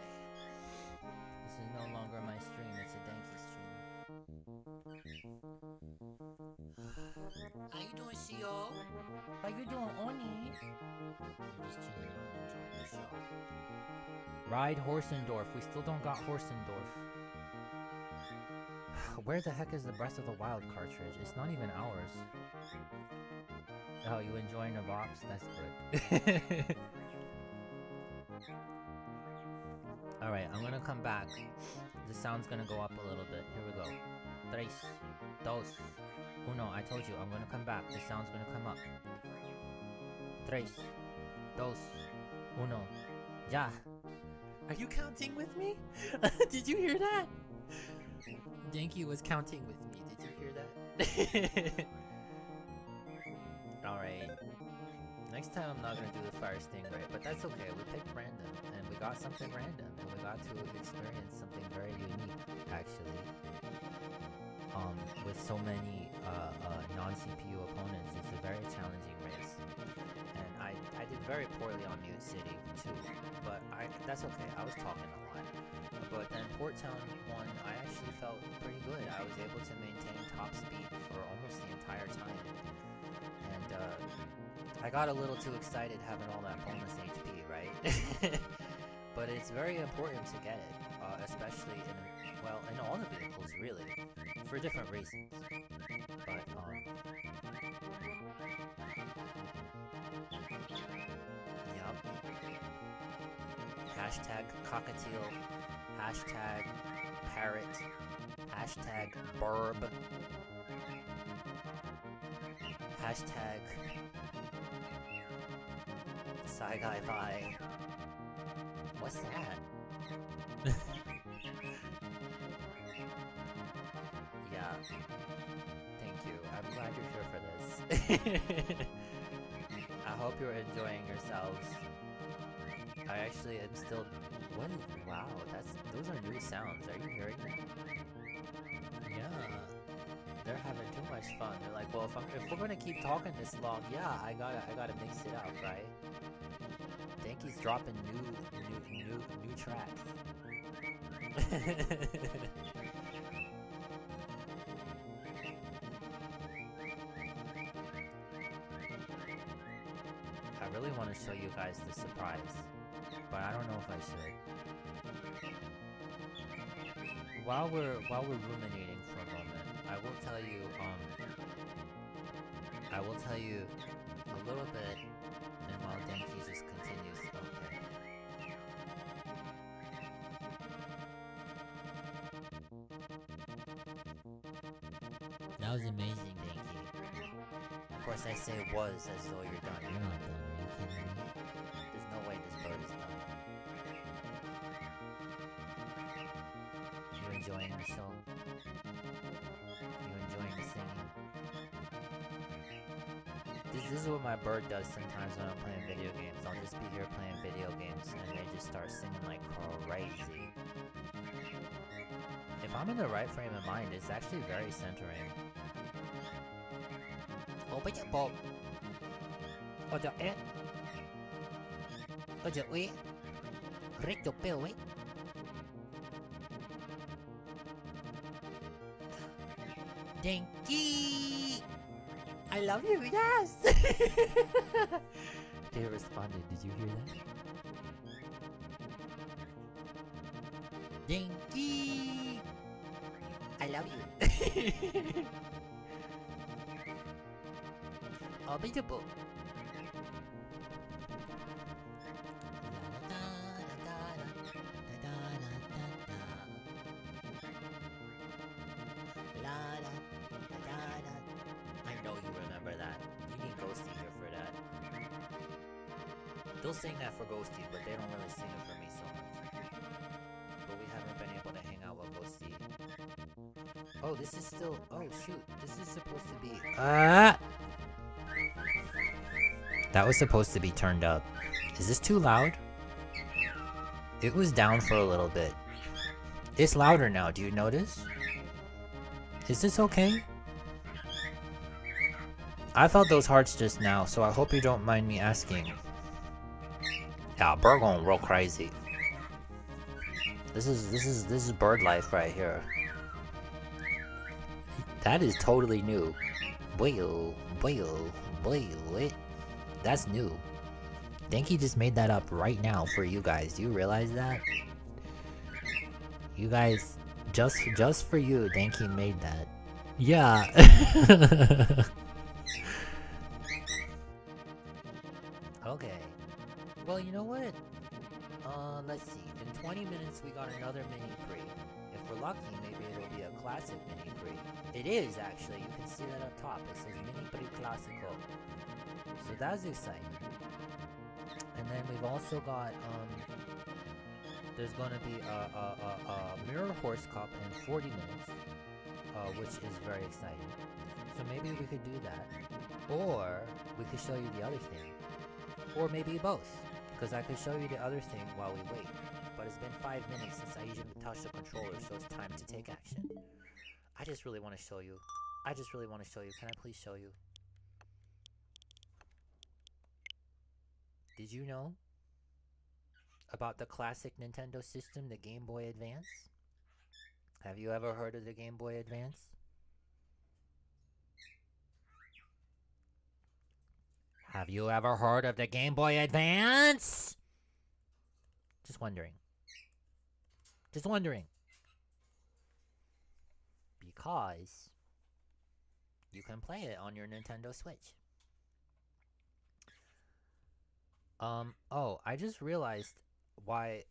This is no longer my stream, it's a Denki stream. How you doing, CO? How you doing, Oni? You're just chilling out and enjoying the show. Ride Horsendorf. We still don't got Horsendorf. Where the heck is the Breath of the Wild cartridge? It's not even ours. Oh, you enjoying the box? That's good. Alright, I'm gonna come back. The sound's gonna go up a little bit. Here we go. Tres, dos, uno. I told you, I'm gonna come back. The sound's gonna come up. Tres, dos, uno. Ya. Are you counting with me? Did you hear that? Denki was counting with me. Did you hear that? Alright. Next time I'm not gonna do the fire stingray, but that's okay. We picked random, and we got something random, and we got to experience something very unique, actually. With so many non-CPU opponents, it's a very challenging race. And I did very poorly on Mute City too, but that's okay. I was talking a lot. But then Port Town 1, I actually felt pretty good. I was able to maintain top speed for almost the entire time. And I got a little too excited having all that bonus HP, right? But it's very important to get it, especially in all the vehicles, really, for different reasons. But yep. Hashtag cockatiel, hashtag parrot, hashtag burb, hashtag saigaivai. What's that? Yeah. Thank you. I'm glad you're here for this. I hope you're enjoying yourselves. I actually am still... What is... Wow, those are new sounds. Are you hearing that? Yeah. They're having too much fun. They're like, well, if we're gonna keep talking this long, yeah, I gotta mix it up, right? Denki's dropping new tracks. I really want to show you guys the surprise, but I don't know if I should. While we're ruminating for a moment, I will tell you a little bit, and while Denki just continues. Okay. That was amazing, Denki. Of course, I say was as though you're done. You're not done. Are you kidding me? There's no way this bird is done. You enjoying the show? You enjoying the singing? This is what my bird does sometimes when I'm playing video games. I'll just be here playing video games and they just start singing like crazy. If I'm in the right frame of mind, it's actually very centering. Oh, but you Bob. Oh, the eh. Oh, the way. Break the bell, wait. Denki! I love you, yes! They responded, did you hear that? Denki! I love you. Oh, beautiful. I know you remember that. You need Ghosty here for that. They'll sing that for Ghosty, but they don't really sing it for me so much. But we haven't been able to hang out with Ghosty. Oh, this is still... Oh, shoot. This is supposed to be... That was supposed to be turned up. Is this too loud? It was down for a little bit. It's louder now, do you notice? Is this okay? I felt those hearts just now, so I hope you don't mind me asking. Yeah, bird going real crazy. This is bird life right here. That is totally new. Boyo, boyo, boyo, that's new. Denki just made that up right now for you guys. Do you realize that? You guys, just for you, Denki made that. Yeah. Okay. Well, you know what? Let's see. In 20 minutes, we got another mini pre. If we're lucky, maybe it'll be a classic mini pre. It is, actually. You can see that up top. It says mini pre classico. So that's exciting. And then we've also got, there's gonna be a Mirror Horse Cup in 40 minutes, which is very exciting. So maybe we could do that. Or we could show you the other thing. Or maybe both. Because I could show you the other thing while we wait. But it's been 5 minutes since I even touched the controller, so it's time to take action. I just really want to show you. Can I please show you? Did you know about the classic Nintendo system, the Game Boy Advance? Have you ever heard of the Game Boy Advance? Have you ever heard of the Game Boy Advance? Just wondering. Because you can play it on your Nintendo Switch. Oh, I just realized why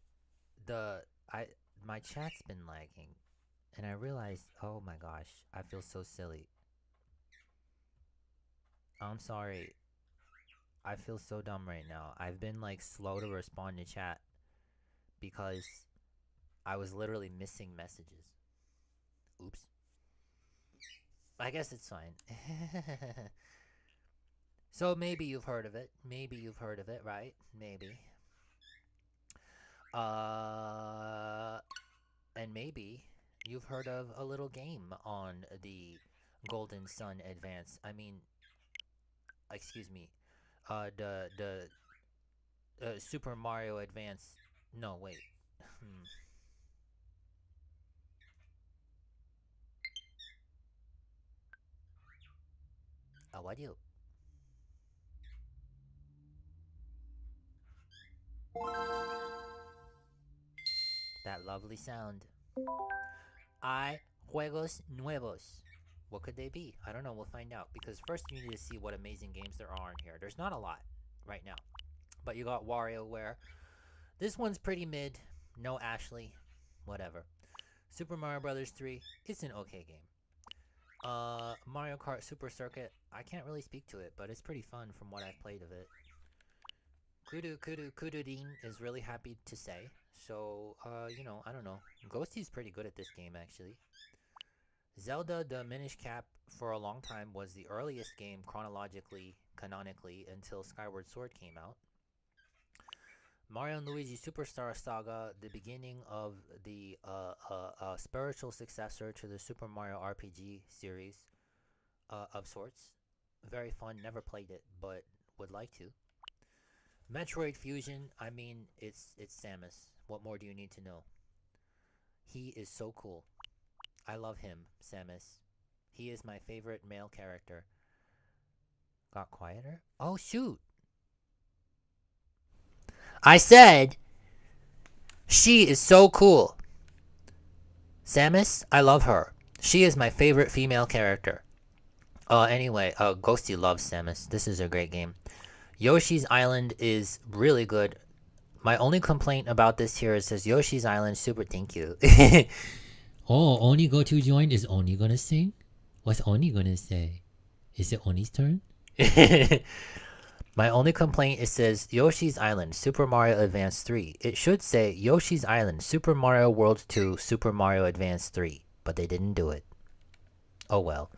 my chat's been lagging. And I realized, oh my gosh, I feel so silly. I'm sorry. I feel so dumb right now. I've been like slow to respond to chat because I was literally missing messages. Oops. I guess it's fine. So maybe you've heard of it. Right? Maybe. And maybe you've heard of a little game on the Golden Sun Advance. I mean, excuse me. The Super Mario Advance. No, wait. Oh, what do you? That lovely sound. I juegos nuevos. What could they be? I don't know. We'll find out. Because first you need to see what amazing games there are in here. There's not a lot right now. But you got WarioWare. This one's pretty mid. No Ashley. Whatever. Super Mario Brothers 3. It's an okay game. Mario Kart Super Circuit. I can't really speak to it, but it's pretty fun from what I've played of it. Kudurin is really happy to say. So, you know, I don't know. Ghosty's pretty good at this game, actually. Zelda the Minish Cap for a long time was the earliest game chronologically, canonically, until Skyward Sword came out. Mario and Luigi Superstar Saga, the beginning of the spiritual successor to the Super Mario RPG series of sorts. Very fun, never played it, but would like to. Metroid Fusion, I mean, it's Samus. What more do you need to know? He is so cool. I love him, Samus. He is my favorite male character. Got quieter? Oh, shoot! I said, she is so cool. Samus, I love her. She is my favorite female character. Anyway, Ghosty loves Samus. This is a great game. Yoshi's Island is really good. My only complaint about this here is says Yoshi's Island super thank you. Oh, Oni go to join? Is Oni gonna sing? What's Oni gonna say? Is it Oni's turn? My only complaint, it says Yoshi's Island Super Mario Advance 3. It should say Yoshi's Island Super Mario World 2 Super Mario Advance 3, but they didn't do it. Oh well.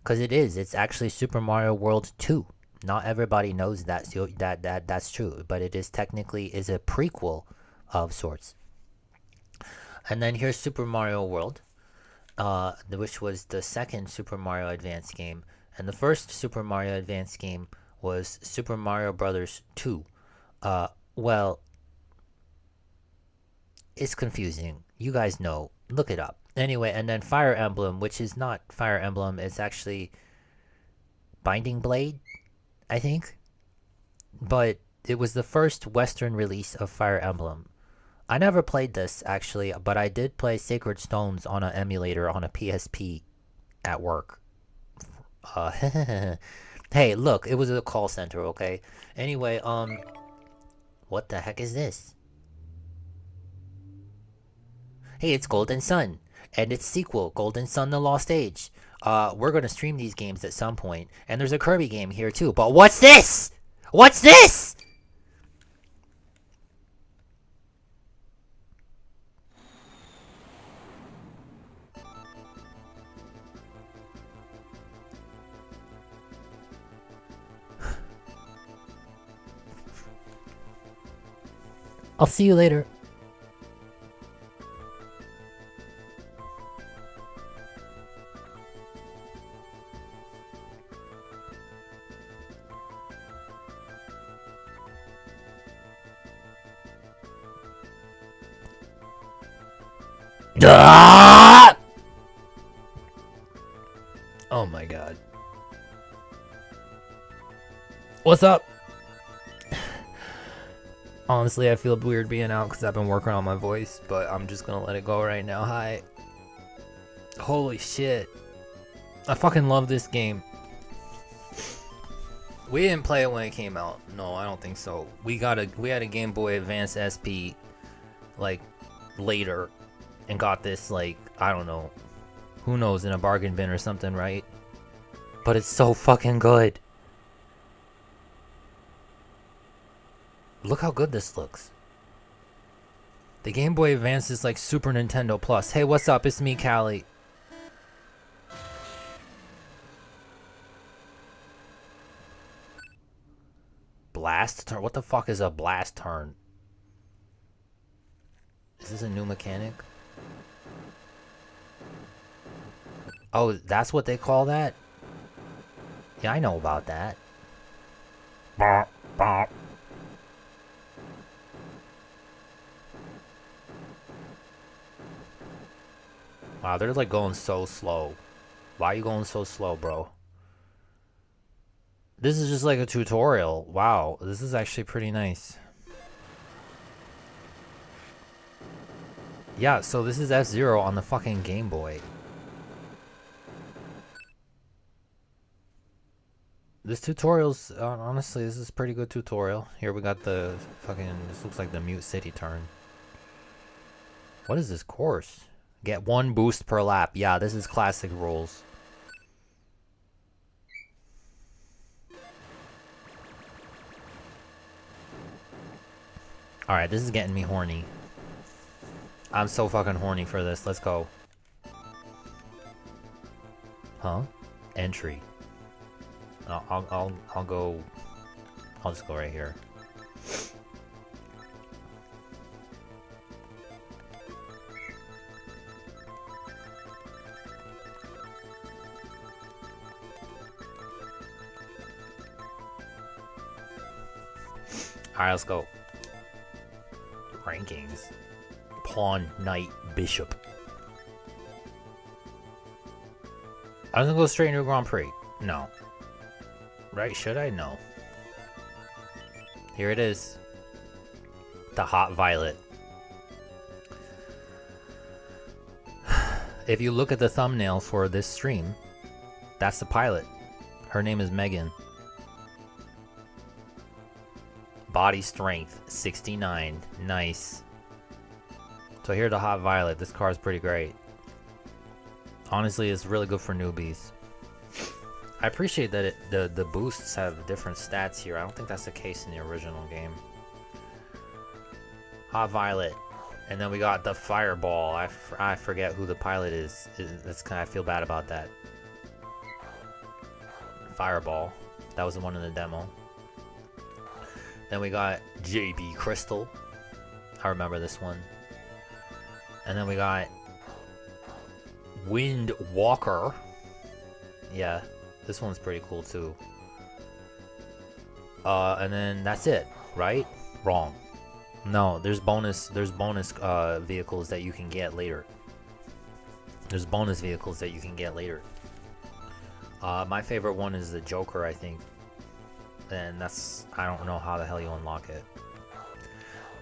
Because it's actually Super Mario World 2. Not everybody knows that's true, but it is technically a prequel of sorts. And then here's Super Mario World, which was the second Super Mario Advance game, and the first Super Mario Advance game was Super Mario Brothers 2. Well, it's confusing. You guys know. Look it up. Anyway, and then Fire Emblem, which is not Fire Emblem, it's actually Binding Blade, I think. But it was the first Western release of Fire Emblem. I never played this, actually, but I did play Sacred Stones on an emulator on a PSP at work. Hey, look, it was a call center, okay? Anyway, what the heck is this? Hey, it's Golden Sun, and its sequel, Golden Sun: The Lost Age. We're gonna stream these games at some point, and there's a Kirby game here too, but what's this? What's this? I'll see you later. Oh my god. What's up? Honestly, I feel weird being out because I've been working on my voice, but I'm just gonna let it go right now. Hi. Holy shit. I fucking love this game. We didn't play it when it came out. No, I don't think so. We had a Game Boy Advance SP like later and got this like, I don't know. Who knows, in a bargain bin or something, right? But it's so fucking good. Look how good this looks. The Game Boy Advance is like Super Nintendo Plus. Hey, what's up? It's me, Callie. Blast turn? What the fuck is a blast turn? Is this a new mechanic? Oh, that's what they call that? Yeah, I know about that. Bop, bop. Wow, they're like going so slow. Why are you going so slow, bro? This is just like a tutorial. Wow, this is actually pretty nice. Yeah, so this is F-Zero on the fucking Game Boy. This tutorial's, honestly, this is a pretty good tutorial. Here we got the fucking, this looks like the Mute City turn. What is this course? Get 1 boost per lap. Yeah, this is classic rules. Alright, this is getting me horny. I'm so fucking horny for this. Let's go. Huh? Entry. I'll go. I'll just go right here. Alright, let's go. Rankings. Pawn, knight, bishop. I'm gonna go straight into a Grand Prix. No. Right, should I? No. Here it is. The Hot Violet. If you look at the thumbnail for this stream, that's the pilot. Her name is Megan. Body strength, 69. Nice. So here's the Hot Violet. This car is pretty great. Honestly, it's really good for newbies. I appreciate that the boosts have different stats here. I don't think that's the case in the original game. Hot Violet. And then we got the Fireball. I forget who the pilot is. I feel bad about that. Fireball. That was the one in the demo. Then we got JB Crystal. I remember this one. And then we got Wind Walker. Yeah, this one's pretty cool too. And then that's it, right? Wrong. No, there's bonus vehicles that you can get later. There's bonus vehicles that you can get later. My favorite one is the Joker, I think. And that's, I don't know how the hell you unlock it.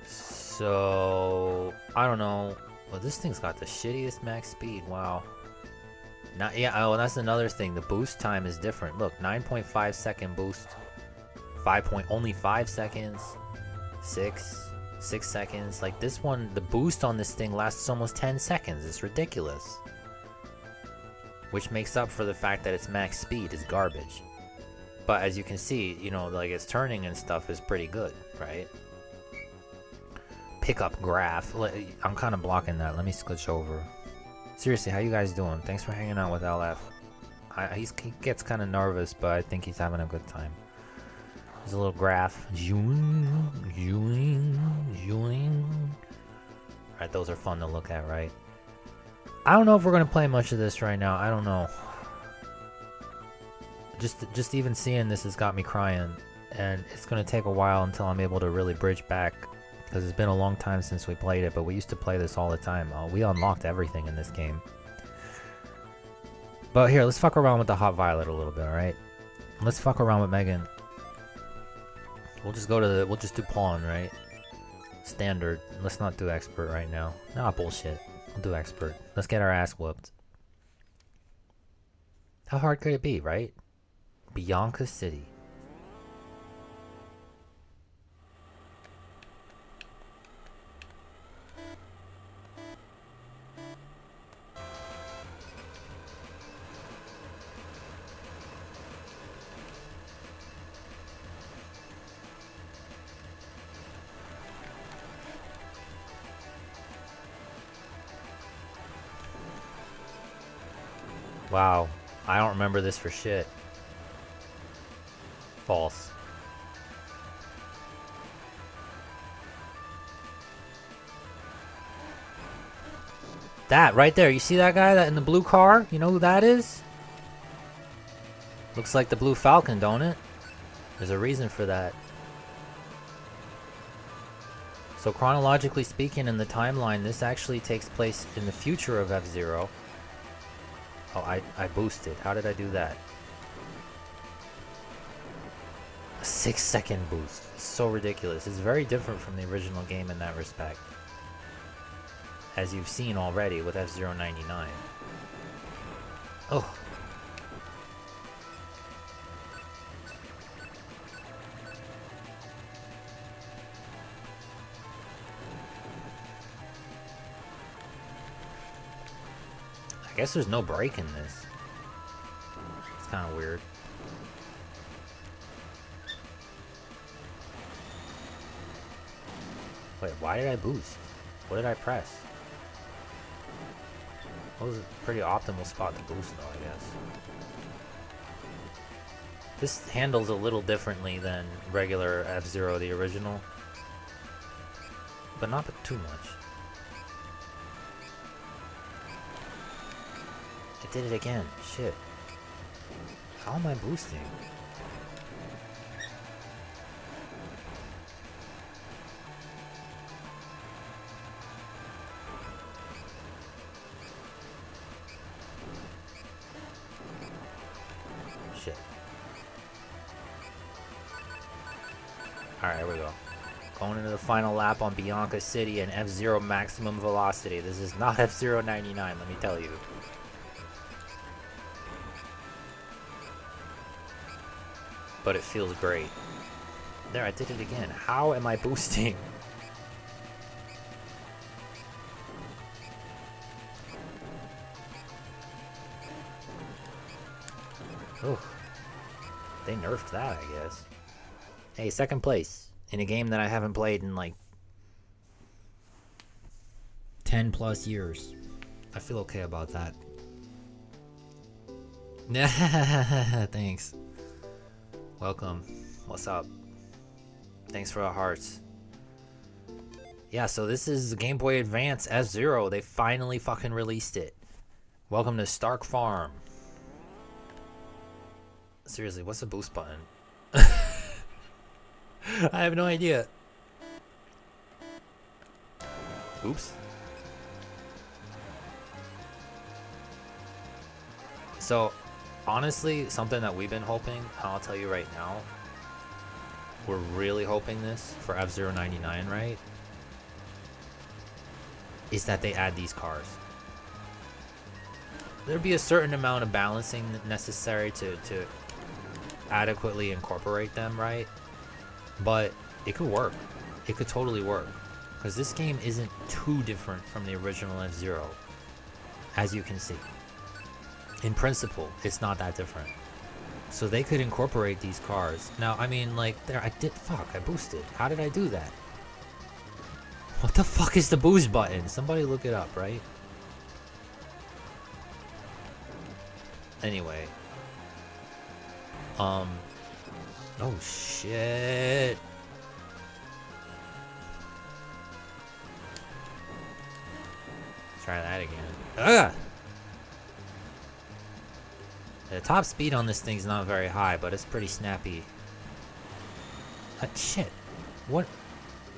So, I don't know. Well, this thing's got the shittiest max speed. Wow. Not, yeah, oh, that's another thing. The boost time is different. Look, 9.5 second boost. Only 5 seconds. 6 seconds. Like this one, the boost on this thing lasts almost 10 seconds. It's ridiculous. Which makes up for the fact that its max speed is garbage. But as you can see, you know, like its turning and stuff is pretty good, right? Pickup graph. I'm kind of blocking that. Let me switch over. Seriously, how you guys doing? Thanks for hanging out with LF. He gets kind of nervous, but I think he's having a good time. There's a little graph. Alright, those are fun to look at, right? I don't know if we're going to play much of this right now. I don't know. Just even seeing this has got me crying. And it's going to take a while until I'm able to really bridge back. Because it's been a long time since we played it, but we used to play this all the time. We unlocked everything in this game. But here, let's fuck around with the Hot Violet a little bit, alright? Let's fuck around with Megan. We'll just go to we'll just do pawn, right? Standard. Let's not do expert right now. Nah, bullshit. We'll do expert. Let's get our ass whooped. How hard could it be, right? Bianca City. Wow, I don't remember this for shit. False. That right there, you see that guy that in the blue car? You know who that is? Looks like the Blue Falcon, don't it? There's a reason for that. So chronologically speaking in the timeline, this actually takes place in the future of F-Zero. Oh, I boosted. How did I do that? A 6-second boost. It's so ridiculous. It's very different from the original game in that respect, as you've seen already with F-Zero 99. Oh. I guess there's no break in this. It's kind of weird. Wait, why did I boost? What did I press? That was a pretty optimal spot to boost though, I guess. This handles a little differently than regular F-Zero, the original. But not too much. I did it again. Shit. How am I boosting? Shit. Alright, here we go. Going into the final lap on Bianca City and F-Zero maximum velocity. This is not F-Zero 99, let me tell you. But it feels great. There, I did it again. How am I boosting? Oh, they nerfed that, I guess. Hey, second place in a game that I haven't played in like 10 plus years. I feel okay about that. Thanks. Welcome. What's up? Thanks for the hearts. Yeah, so this is Game Boy Advance F-Zero. They finally fucking released it. Welcome to Stark Farm. Seriously, what's the boost button? I have no idea. Oops. So, honestly, something that we've been hoping, and I'll tell you right now, we're really hoping this for F-Zero 99, right? Is that they add these cars. There'd be a certain amount of balancing necessary to adequately incorporate them, right? But it could work. It could totally work. Because this game isn't too different from the original F-Zero, as you can see. In principle, it's not that different. So they could incorporate these cars. Now, I mean, like, there, I boosted. How did I do that? What the fuck is the boost button? Somebody look it up, right? Anyway. Oh shit. Try that again. Ugh! The top speed on this thing's not very high, but it's pretty snappy. Shit. What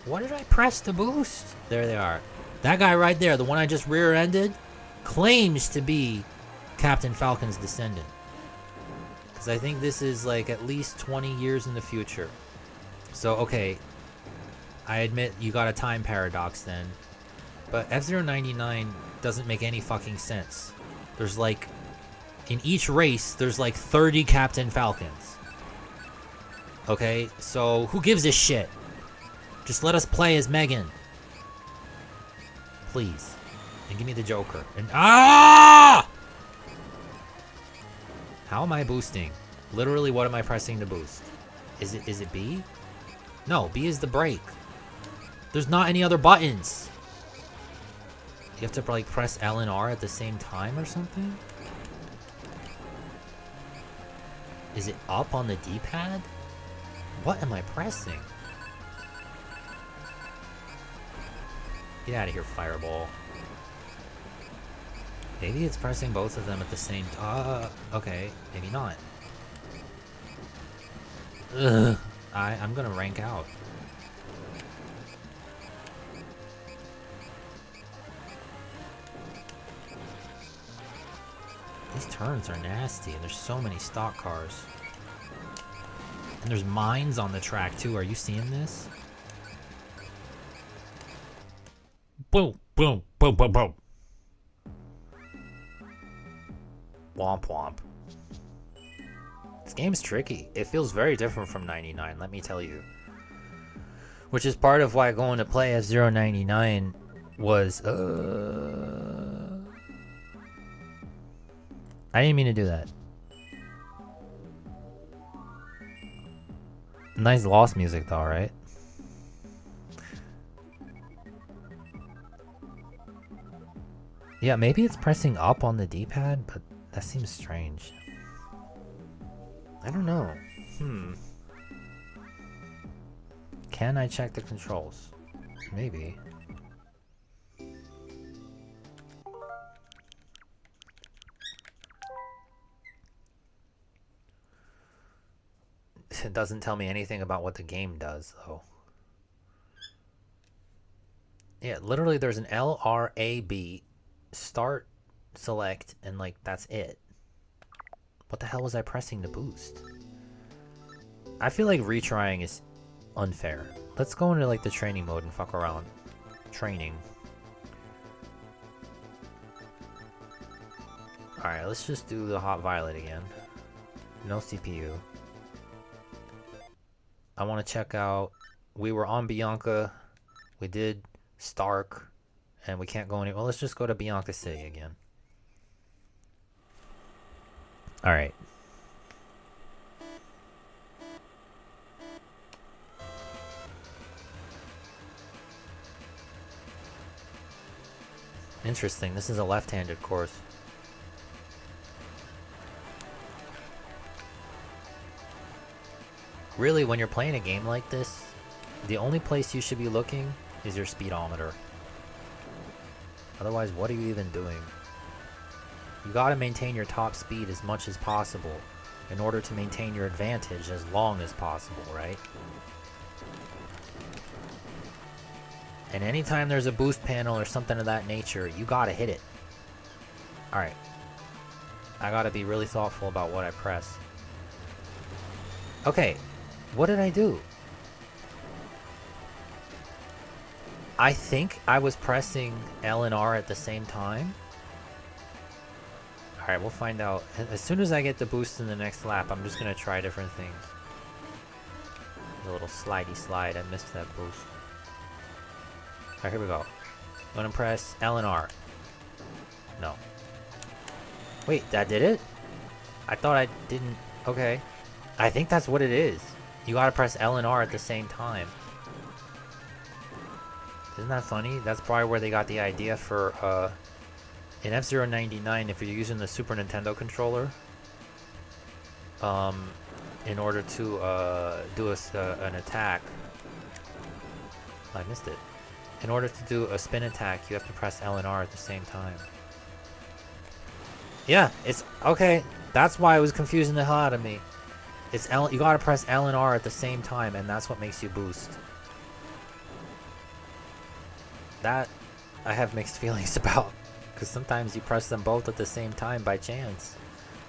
did I press to boost? There they are. That guy right there, the one I just rear-ended, claims to be Captain Falcon's descendant. Because I think this is like at least 20 years in the future. So, okay. I admit you got a time paradox then. But F-Zero 99 doesn't make any fucking sense. There's like... In each race, there's like 30 Captain Falcons. Okay, so who gives a shit? Just let us play as Megan. Please. And give me the Joker. And ah! How am I boosting? Literally, what am I pressing to boost? Is it B? No, B is the brake. There's not any other buttons. You have to like press L and R at the same time or something? Is it up on the D-pad? What am I pressing? Get out of here, Fireball. Maybe it's pressing both of them at the same time. Okay, maybe not. Ugh. I'm gonna rank out. This These turns are nasty, and there's so many stock cars. And there's mines on the track too. Are you seeing this? Boom, boom, boom, boom, boom. Womp womp. This game's tricky. It feels very different from 99, let me tell you. Which is part of why going to play F-Zero 99 was... I didn't mean to do that. Nice Lost music though, right? Yeah, maybe it's pressing up on the D-pad, but that seems strange. I don't know. Can I check the controls? Maybe. It doesn't tell me anything about what the game does, though. Yeah, literally there's an L, R, A, B, start, select, and like, that's it. What the hell was I pressing to boost? I feel like retrying is unfair. Let's go into like the training mode and fuck around. Training. Alright, let's just do the hot violet again. No CPU. I want to check out... We were on Bianca. We did Stark. And we can't go anywhere. Well, let's just go to Bianca City again. Alright. Interesting. This is a left-handed course. Really, when you're playing a game like this, the only place you should be looking is your speedometer. Otherwise, what are you even doing? You gotta maintain your top speed as much as possible in order to maintain your advantage as long as possible, right? And anytime there's a boost panel or something of that nature, you gotta hit it. Alright. I gotta be really thoughtful about what I press. Okay. What did I do? I think I was pressing L and R at the same time. Alright, we'll find out. As soon as I get the boost in the next lap, I'm just gonna try different things. A little slidey slide. I missed that boost. Alright, here we go. I'm gonna press L and R. No. Wait, that did it? I thought I didn't... Okay. I think that's what it is. You gotta press L and R at the same time. Isn't that funny? That's probably where they got the idea for, in F-Zero 99, if you're using the Super Nintendo controller, in order to, do an attack... I missed it. In order to do a spin attack, you have to press L and R at the same time. Yeah, it's... Okay, that's why it was confusing the hell out of me. It's L. You gotta press L and R at the same time, and that's what makes you boost. That I have mixed feelings about, because sometimes you press them both at the same time by chance,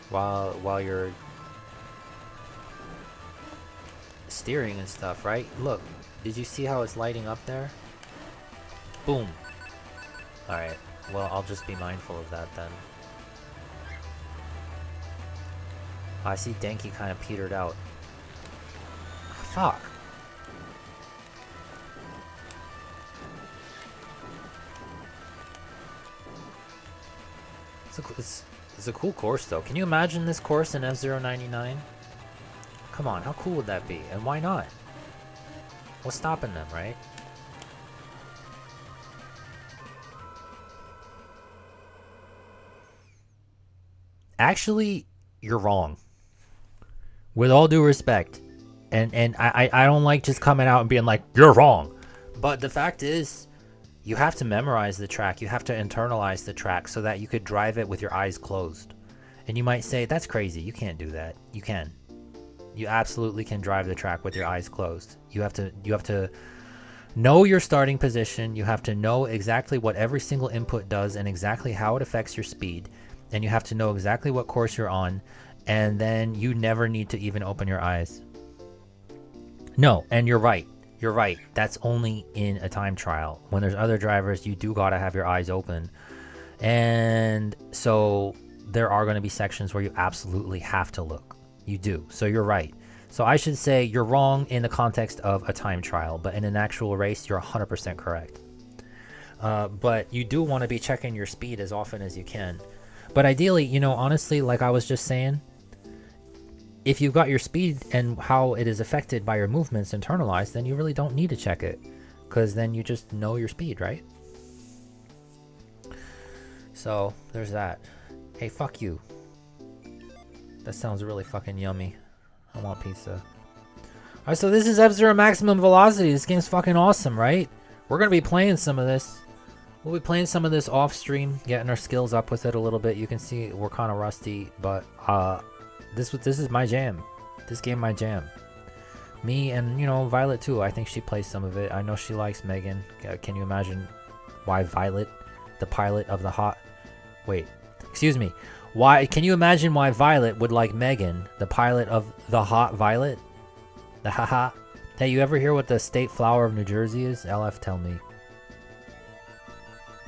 while you're steering and stuff, right? Look, did you see how it's lighting up there? Boom. All right. Well, I'll just be mindful of that then. I see Denki kind of petered out. Fuck. It's a cool course though. Can you imagine this course in F-Zero 99? Come on, how cool would that be? And why not? What's stopping them, right? Actually, you're wrong. With all due respect. And I don't like just coming out and being like, you're wrong. But the fact is, you have to memorize the track. You have to internalize the track so that you could drive it with your eyes closed. And you might say, that's crazy. You can't do that. You can. You absolutely can drive the track with your eyes closed. You have to know your starting position. You have to know exactly what every single input does and exactly how it affects your speed. and you have to know exactly what course you're on, and then you never need to even open your eyes. No, and you're right. You're right. That's only in a time trial. When there's other drivers, you do gotta have your eyes open. And so there are going to be sections where you absolutely have to look. You do. So you're right. So I should say you're wrong in the context of a time trial, but in an actual race, you're 100% correct. But you do want to be checking your speed as often as you can. But ideally, you know, honestly, like I was just saying, if you've got your speed and how it is affected by your movements internalized, then you really don't need to check it, because then you just know your speed, right? So there's that. Hey, fuck you. That sounds really fucking yummy. I want pizza. Alright, so this is F-Zero Maximum Velocity. This game's fucking awesome, right? We're gonna be playing some of this. We'll be playing some of this off stream, getting our skills up with it a little bit. You can see we're kind of rusty, but this is my jam. This game, my jam. Me and, you know, Violet too. I think she plays some of it. I know she likes Megan. Can you imagine why Violet, the pilot of the hot... Wait, excuse me. Why? Can you imagine why Violet would like Megan, the pilot of the hot Violet? The haha. Hey, you ever hear what the state flower of New Jersey is? LF, tell me.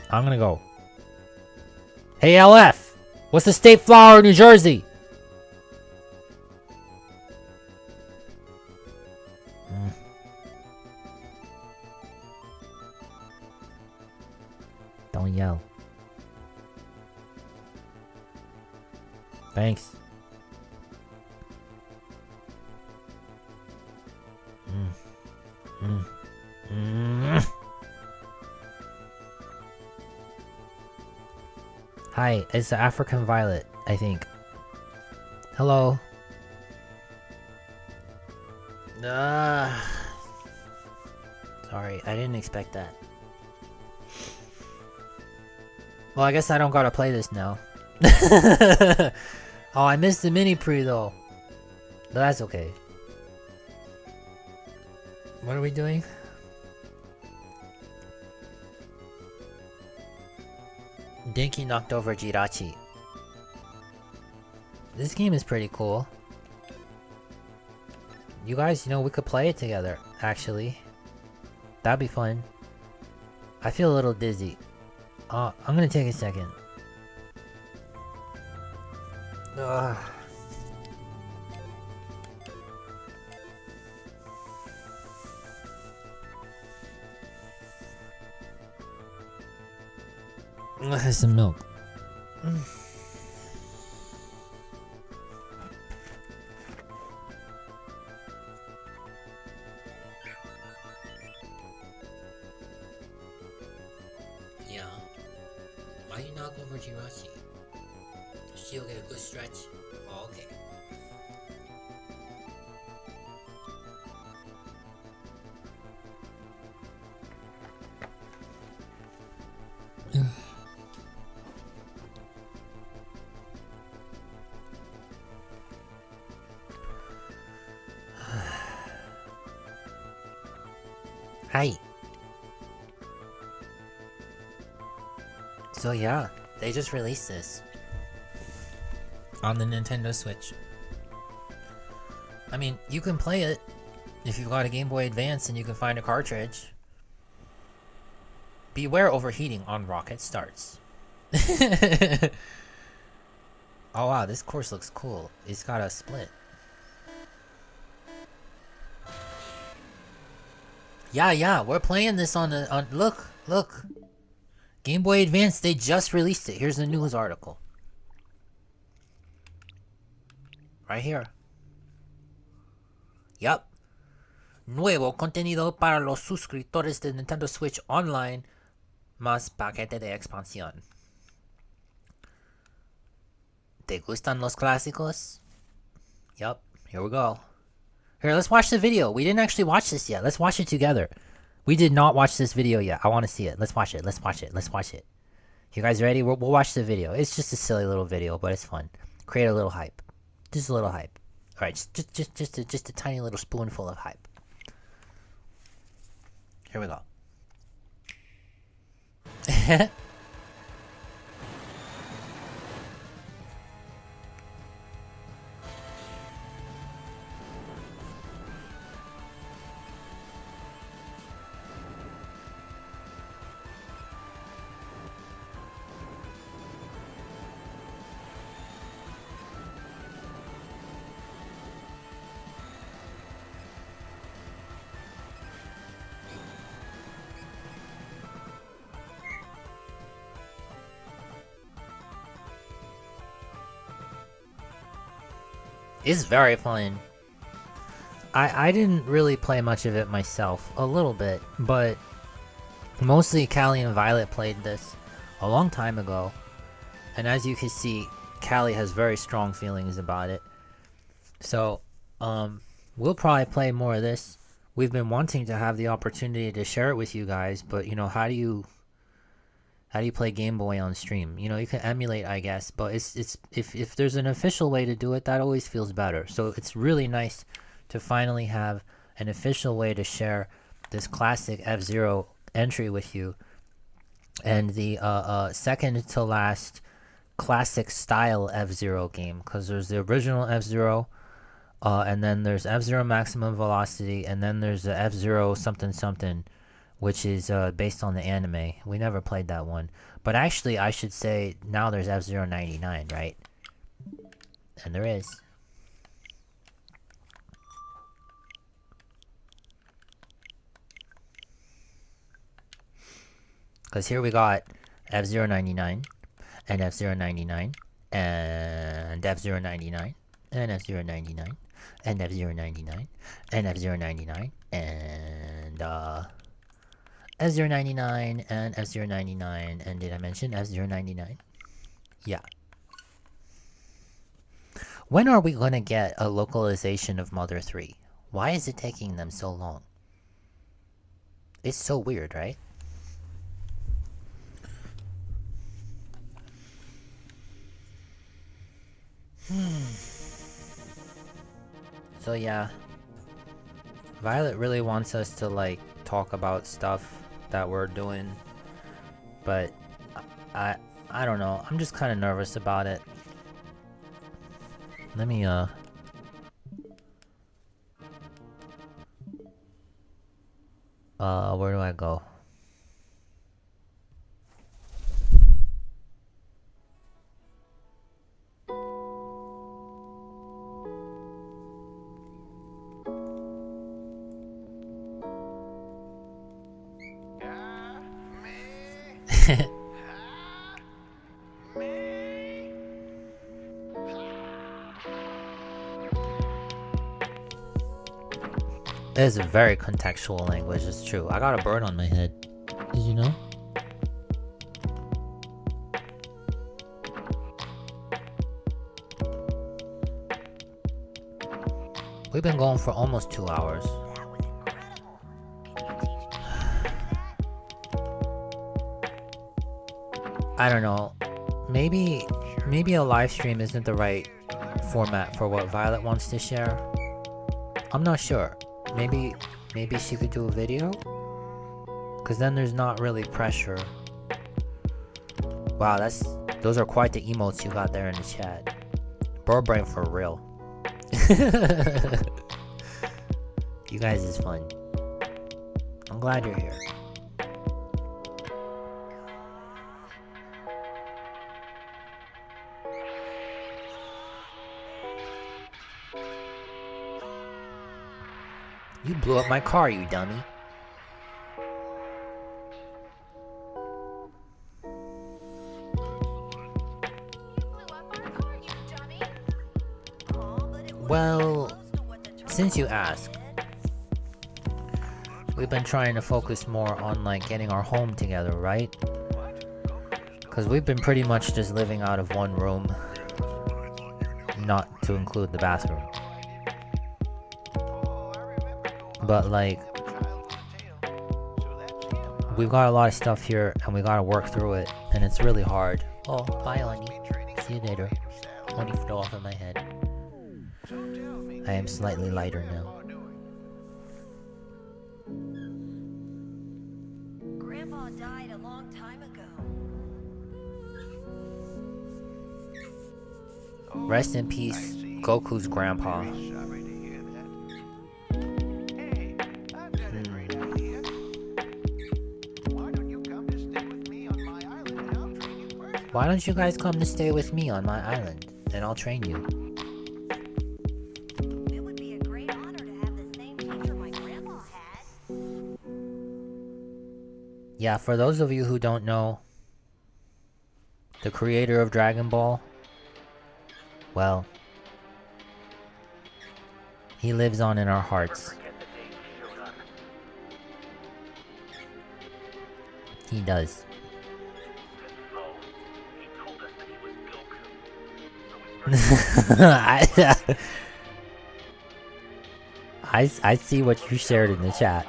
I'm gonna go. Hey, LF! What's the state flower of New Jersey? Don't yell. Thanks. Hi, it's the African Violet, I think. Hello. Sorry, I didn't expect that. Well, I guess I don't gotta play this now. Oh, I missed the mini pre though. But that's okay. What are we doing? Dinky knocked over Jirachi. This game is pretty cool. You guys, you know, we could play it together, actually. That'd be fun. I feel a little dizzy. I'm gonna take a second. Ugh. Have some milk. Yeah. Why you knock over Jirachi? She'll get a good stretch. Oh, okay. Hi. So yeah, they just released this on the Nintendo Switch. I mean, you can play it if you've got a Game Boy Advance and you can find a cartridge. Beware overheating on rocket starts. Oh wow, this course looks cool. It's got a split. Yeah, we're playing this on the look. Game Boy Advance, they just released it. Here's the news article. Right here. Yup. Nuevo contenido para los suscriptores de Nintendo Switch Online más paquete de expansión. ¿Te gustan los clásicos? Yup, here we go. Here, let's watch the video. We didn't actually watch this yet. Let's watch it together. We did not watch this video yet. I want to see it. Let's watch it. Let's watch it. You guys ready? We'll watch the video. It's just a silly little video, but it's fun. Create a little hype. Just a little hype. All right, just a tiny little spoonful of hype. Here we go. It's very fun. I didn't really play much of it myself, a little bit, but mostly Callie and Violet played this a long time ago, and as you can see, Callie has very strong feelings about it. So, we'll probably play more of this. We've been wanting to have the opportunity to share it with you guys, but you know, how do you play Game Boy on stream? You know, you can emulate, I guess, but it's if there's an official way to do it, that always feels better. So it's really nice to finally have an official way to share this classic F-Zero entry with you, and the second to last classic style F-Zero game, because there's the original F-Zero, and then there's F-Zero Maximum Velocity, and then there's the F-Zero something something, which is based on the anime. We never played that one, but actually I should say now there's F-Zero 99, right? And there is. Because here we got F-Zero 99, and F-Zero 99, and F-Zero 99, and F-Zero 99, and F-Zero 99, and F-Zero 99, and F-Zero 99, and F-Zero 99, and did I mention F-Zero 99? Yeah. When are we gonna get a localization of Mother 3? Why is it taking them so long? It's so weird, right? So yeah, Violet really wants us to like talk about stuff that we're doing, but I don't know. I'm just kind of nervous about it. Let me where do I go? That is a very contextual language, it's true. I got a bird on my head. Did you know? We've been going for almost 2 hours. I don't know. Maybe a live stream isn't the right format for what Violet wants to share. I'm not sure. Maybe she could do a video? Cause then there's not really pressure. Wow, those are quite the emotes you got there in the chat. Bird brain for real. You guys is fun. I'm glad you're here. You blew up my car, you dummy. Well, since you ask, we've been trying to focus more on like getting our home together, right? Because we've been pretty much just living out of one room, not to include the bathroom. But like, we've got a lot of stuff here and we gotta work through it, and it's really hard. Oh, bye Oni. See you later. Oni flew off of my head. I am slightly lighter now. Grandpa died a long time ago. Rest in peace, Goku's grandpa. Why don't you guys come to stay with me on my island, and I'll train you. It would be a great honor to have the same teacher my grandpa had. Yeah, for those of you who don't know, the creator of Dragon Ball, well, He lives on in our hearts. He does. I see what you shared in the chat.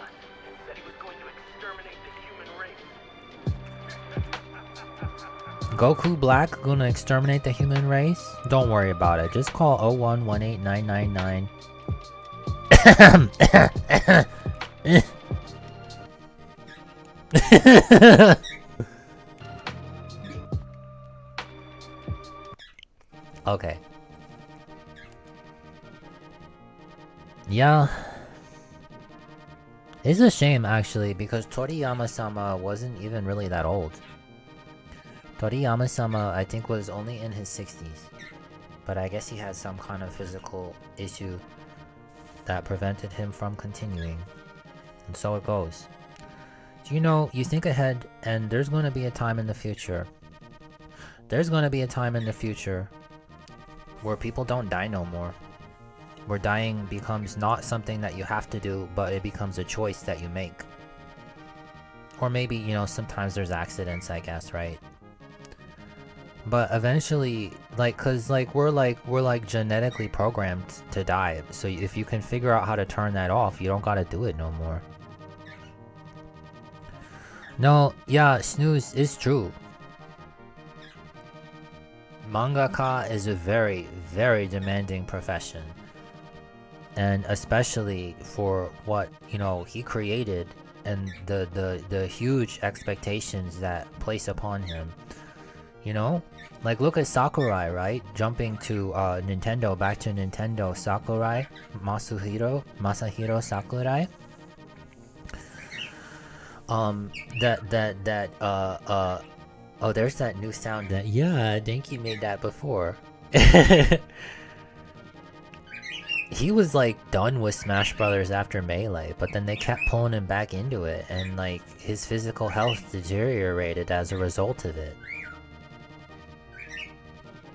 Goku Black gonna exterminate the human race? Don't worry about it. Just call 01189999. Okay. Yeah. It's a shame actually because Toriyama-sama wasn't even really that old. Toriyama-sama I think was only in his 60s. But I guess he had some kind of physical issue that prevented him from continuing. And so it goes. You know, you think ahead and there's going to be a time in the future. There's going to be a time in the future where people don't die no more. Where dying becomes not something that you have to do, but it becomes a choice that you make. Or maybe, you know, sometimes there's accidents, I guess, right? But eventually, like, cause like we're genetically programmed to die. So if you can figure out how to turn that off, you don't gotta do it no more. No, yeah, snooze is true. Mangaka is a very, very demanding profession. And especially for what, you know, he created and the huge expectations that place upon him. You know? Like, look at Sakurai, right? Jumping to Nintendo, back to Nintendo. Sakurai, Masahiro Sakurai. Oh, there's that new sound that, yeah, Denki made that before. He was like done with Smash Brothers after Melee, but then they kept pulling him back into it, and like his physical health deteriorated as a result of it.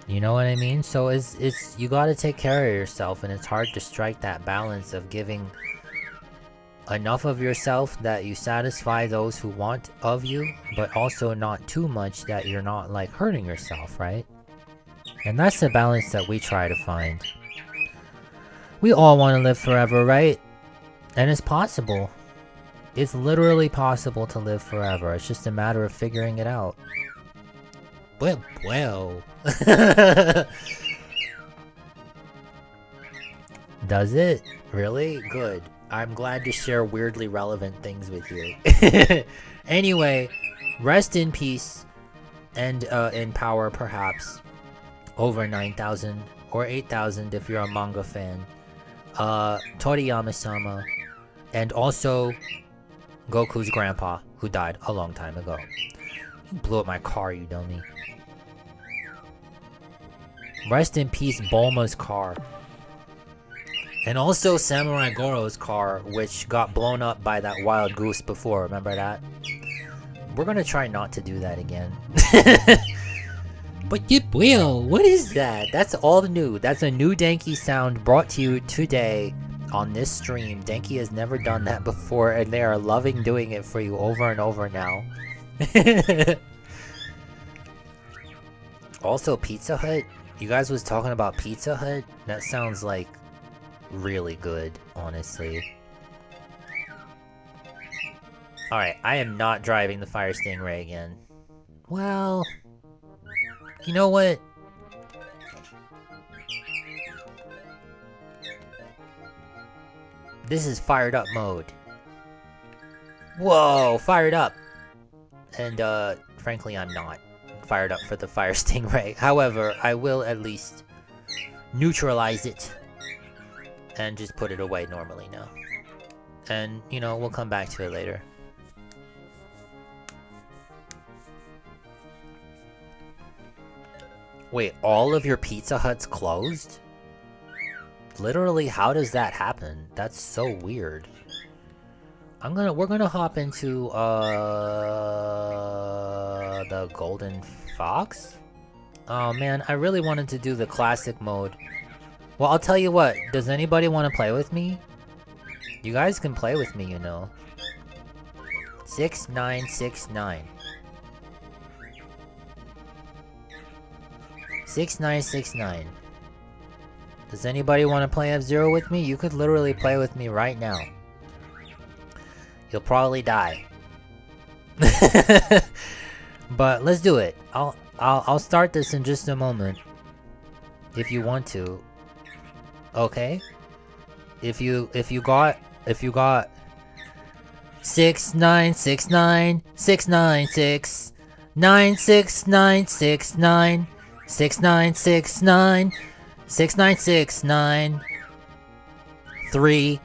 You know what I mean? So it's you gotta take care of yourself, and it's hard to strike that balance of giving enough of yourself that you satisfy those who want of you, but also not too much that you're not like hurting yourself, right? And that's the balance that we try to find. We all want to live forever, right? And it's possible. It's literally possible to live forever. It's just a matter of figuring it out. Well. Does it? Really? Good. I'm glad to share weirdly relevant things with you. Anyway, rest in peace and in power, perhaps. Over 9,000 or 8,000 if you're a manga fan. Toriyama-sama, and also Goku's grandpa, who died a long time ago. You blew up my car, you dummy. Rest in peace, Bulma's car. And also Samurai Goro's car, which got blown up by that wild goose before, remember that? We're gonna try not to do that again. But you will. What is that? That's all new. That's a new Denki sound brought to you today on this stream. Denki has never done that before, and they are loving doing it for you over and over now. Also, Pizza Hut. You guys was talking about Pizza Hut? That sounds like really good, honestly. Alright, I am not driving the Fire Stingray again. Well... You know what? This is fired up mode. Whoa, fired up! And, frankly, I'm not fired up for the Fire Stingray. However, I will at least neutralize it and just put it away normally now. And, you know, we'll come back to it later. Wait, all of your Pizza Huts closed? Literally, how does that happen? That's so weird. We're gonna hop into, the Golden Fox? Oh man, I really wanted to do the classic mode. Well, I'll tell you what. Does anybody want to play with me? You guys can play with me, you know. 6969. 6969. Does anybody want to play F-Zero with me? You could literally play with me right now. You'll probably die. But let's do it. I'll start this in just a moment. If you want to. Okay? If you got 6969 696 96969 6969 6969 3.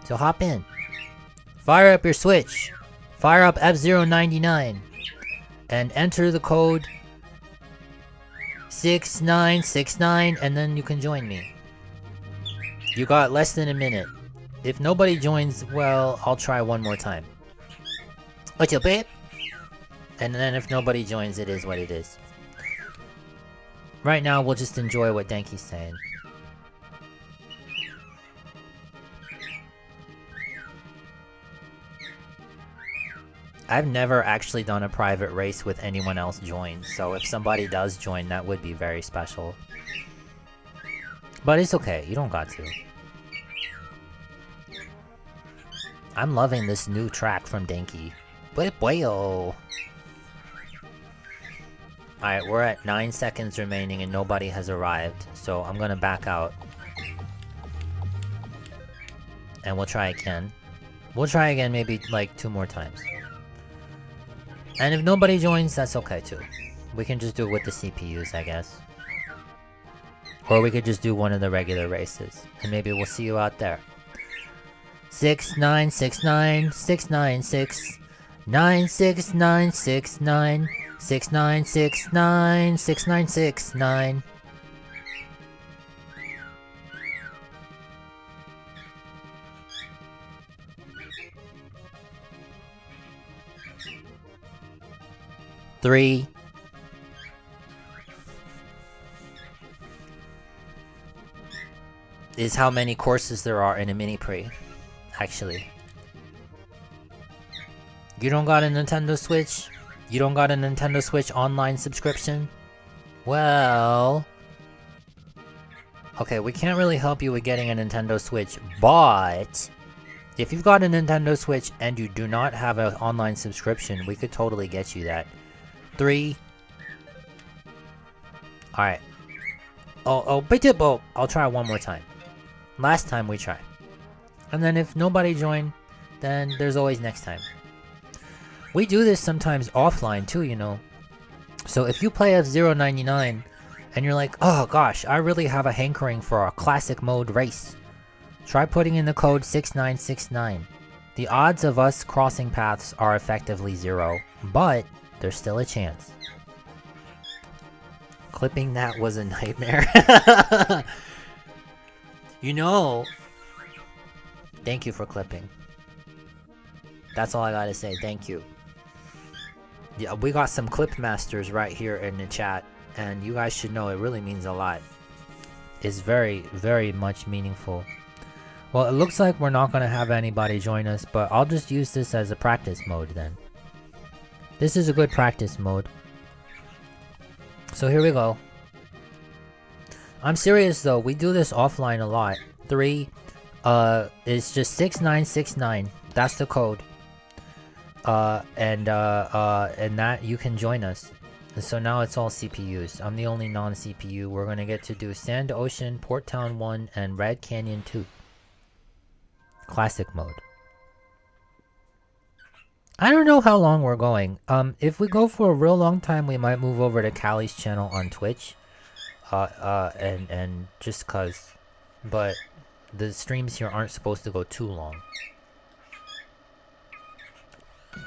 So hop in. Fire up your Switch. Fire up F099 and enter the code 6969 and then you can join me. You got less than a minute. If nobody joins, well, I'll try one more time. What's up, babe? And then if nobody joins, it is what it is. Right now, we'll just enjoy what Denki's saying. I've never actually done a private race with anyone else joined, so if somebody does join, that would be very special. But it's okay, you don't got to. I'm loving this new track from Denki. Boyo. Alright, we're at 9 seconds remaining and nobody has arrived, so I'm gonna back out. And we'll try again. We'll try again maybe like 2 more times. And if nobody joins, that's okay too. We can just do it with the CPUs, I guess. Or we could just do one of the regular races. And maybe we'll see you out there. 6969 696 96969 6969 6969. Three. Is how many courses there are in a mini pre, actually. You don't got a Nintendo Switch? You don't got a Nintendo Switch online subscription? Well... Okay, we can't really help you with getting a Nintendo Switch, but... If you've got a Nintendo Switch and you do not have an online subscription, we could totally get you that. 3. Alright. I'll try one more time. Last time we try. And then if nobody joined, then there's always next time. We do this sometimes offline too, you know. So if you play F099 and you're like, oh gosh, I really have a hankering for a classic mode race. Try putting in the code 6969. The odds of us crossing paths are effectively 0, but there's still a chance. Clipping that was a nightmare. You know, thank you for clipping. That's all I gotta say, thank you. Yeah, we got some clip masters right here in the chat, and you guys should know it really means a lot. It's very, very much meaningful. Well, it looks like we're not gonna have anybody join us, but I'll just use this as a practice mode then. This is a good practice mode. So here we go. I'm serious though, we do this offline a lot. 3, is just 6969. That's the code. And that you can join us. So now it's all CPUs. I'm the only non-CPU. We're gonna get to do Sand Ocean, Port Town 1, and Red Canyon 2. Classic mode. I don't know how long we're going. If we go for a real long time, we might move over to Callie's channel on Twitch. And just cause. But the streams here aren't supposed to go too long.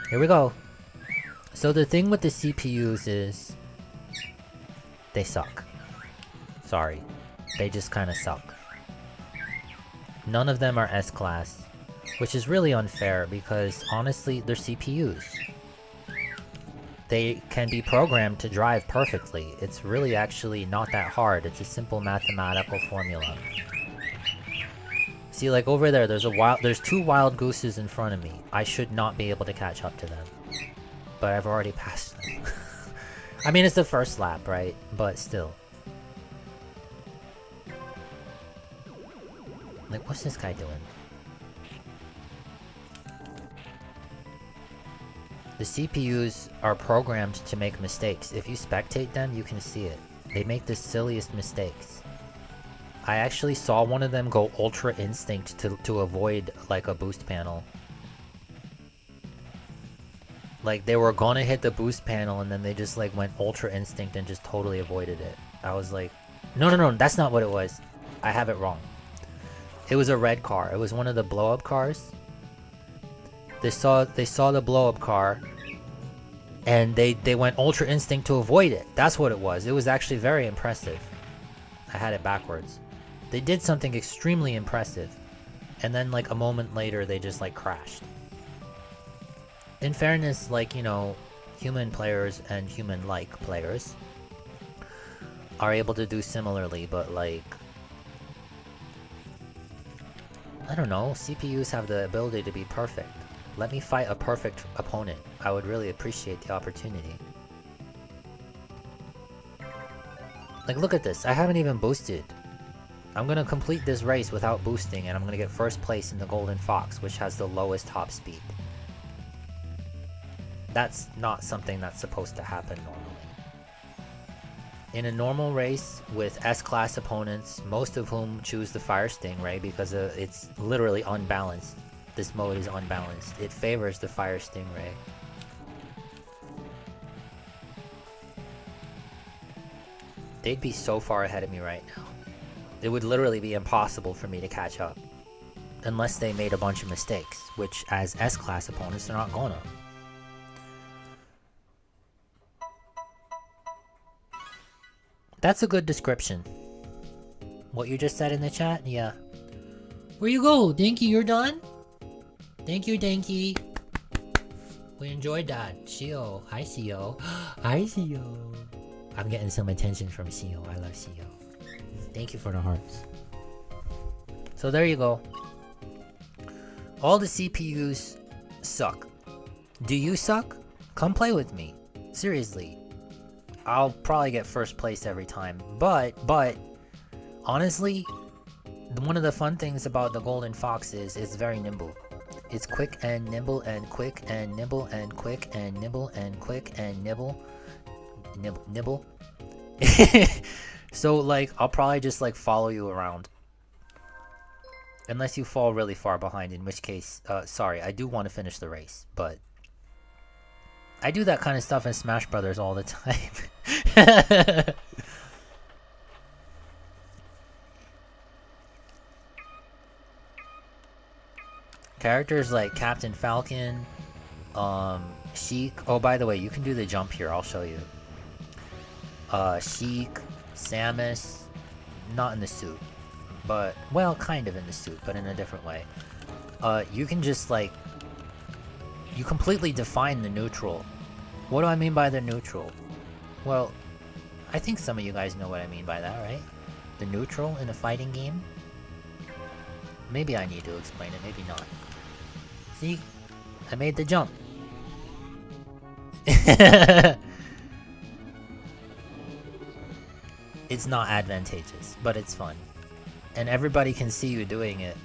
Here we go. So the thing with the CPUs is they suck. Sorry. They just kind of suck. None of them are S-class, which is really unfair because honestly, they're CPUs. they can be programmed to drive perfectly. It's really actually not that hard. It's a simple mathematical formula. See, like over there, there's 2 wild gooses in front of me. I should not be able to catch up to them. But I've already passed them. I mean, it's the first lap, right? But still. Like, what's this guy doing? The CPUs are programmed to make mistakes. If you spectate them, you can see it. They make the silliest mistakes. I actually saw one of them go Ultra Instinct to avoid, like, a boost panel. Like, they were gonna hit the boost panel, and then they just, like, went Ultra Instinct and just totally avoided it. I was like, no, that's not what it was. I have it wrong. It was a red car. It was one of the blow-up cars. They saw the blow-up car, and they went Ultra Instinct to avoid it. That's what it was. It was actually very impressive. I had it backwards. They did something extremely impressive, and then like a moment later they just like crashed. In fairness, like, you know, human players and human-like players are able to do similarly, but like, I don't know, CPUs have the ability to be perfect. Let me fight a perfect opponent. I would really appreciate the opportunity. Like, look at this. I haven't even boosted. I'm gonna complete this race without boosting, and I'm gonna get first place in the Golden Fox, which has the lowest top speed. That's not something that's supposed to happen normally. In a normal race with S-class opponents, most of whom choose the Fire Stingray because it's literally unbalanced. This mode is unbalanced. It favors the Fire Stingray. They'd be so far ahead of me right now. It would literally be impossible for me to catch up. Unless they made a bunch of mistakes, which as S-class opponents, they're not gonna. That's a good description. What you just said in the chat? Yeah. Where you go? Dinky, you're done? Thank you, Dinky. We enjoyed that. Shio. Hi, Shio. Hi, Shio. I'm getting some attention from Shio. I love Shio. Thank you for the hearts. So there you go. All the CPUs suck. Do you suck? Come play with me. Seriously. I'll probably get first place every time. But, honestly, one of the fun things about the Golden Fox is it's very nimble. It's quick and nimble and quick and nimble and quick and nimble and quick and nibble. Nibble. So, like, I'll probably just, like, follow you around. Unless you fall really far behind, in which case, sorry, I do want to finish the race, but I do that kind of stuff in Smash Brothers all the time. Characters like Captain Falcon, Sheik. Oh, by the way, you can do the jump here. I'll show you. Sheik, Samus, not in the suit, but, well, kind of in the suit, but in a different way. You can just, like, you completely define the neutral. What do I mean by the neutral? Well, I think some of you guys know what I mean by that, right? The neutral in a fighting game? Maybe I need to explain it, maybe not. See? I made the jump. It's not advantageous, but it's fun. And everybody can see you doing it.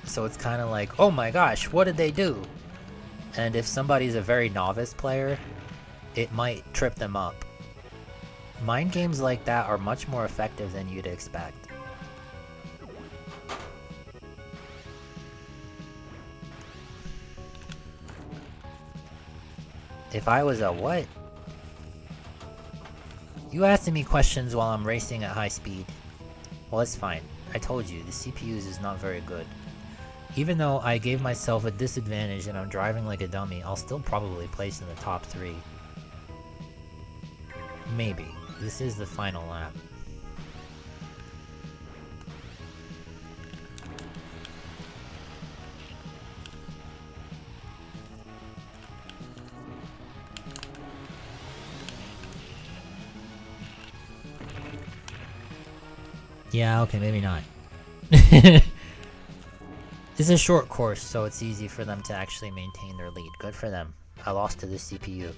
So it's kind of like, oh my gosh, what did they do? And if somebody's a very novice player, it might trip them up. Mind games like that are much more effective than you'd expect. If I was a what? You asking me questions while I'm racing at high speed. Well, it's fine. I told you, the CPUs is not very good. Even though I gave myself a disadvantage and I'm driving like a dummy, I'll still probably place in the top 3. Maybe. This is the final lap. Yeah, okay, maybe not. It's a short course, so it's easy for them to actually maintain their lead. Good for them. I lost to the CPU.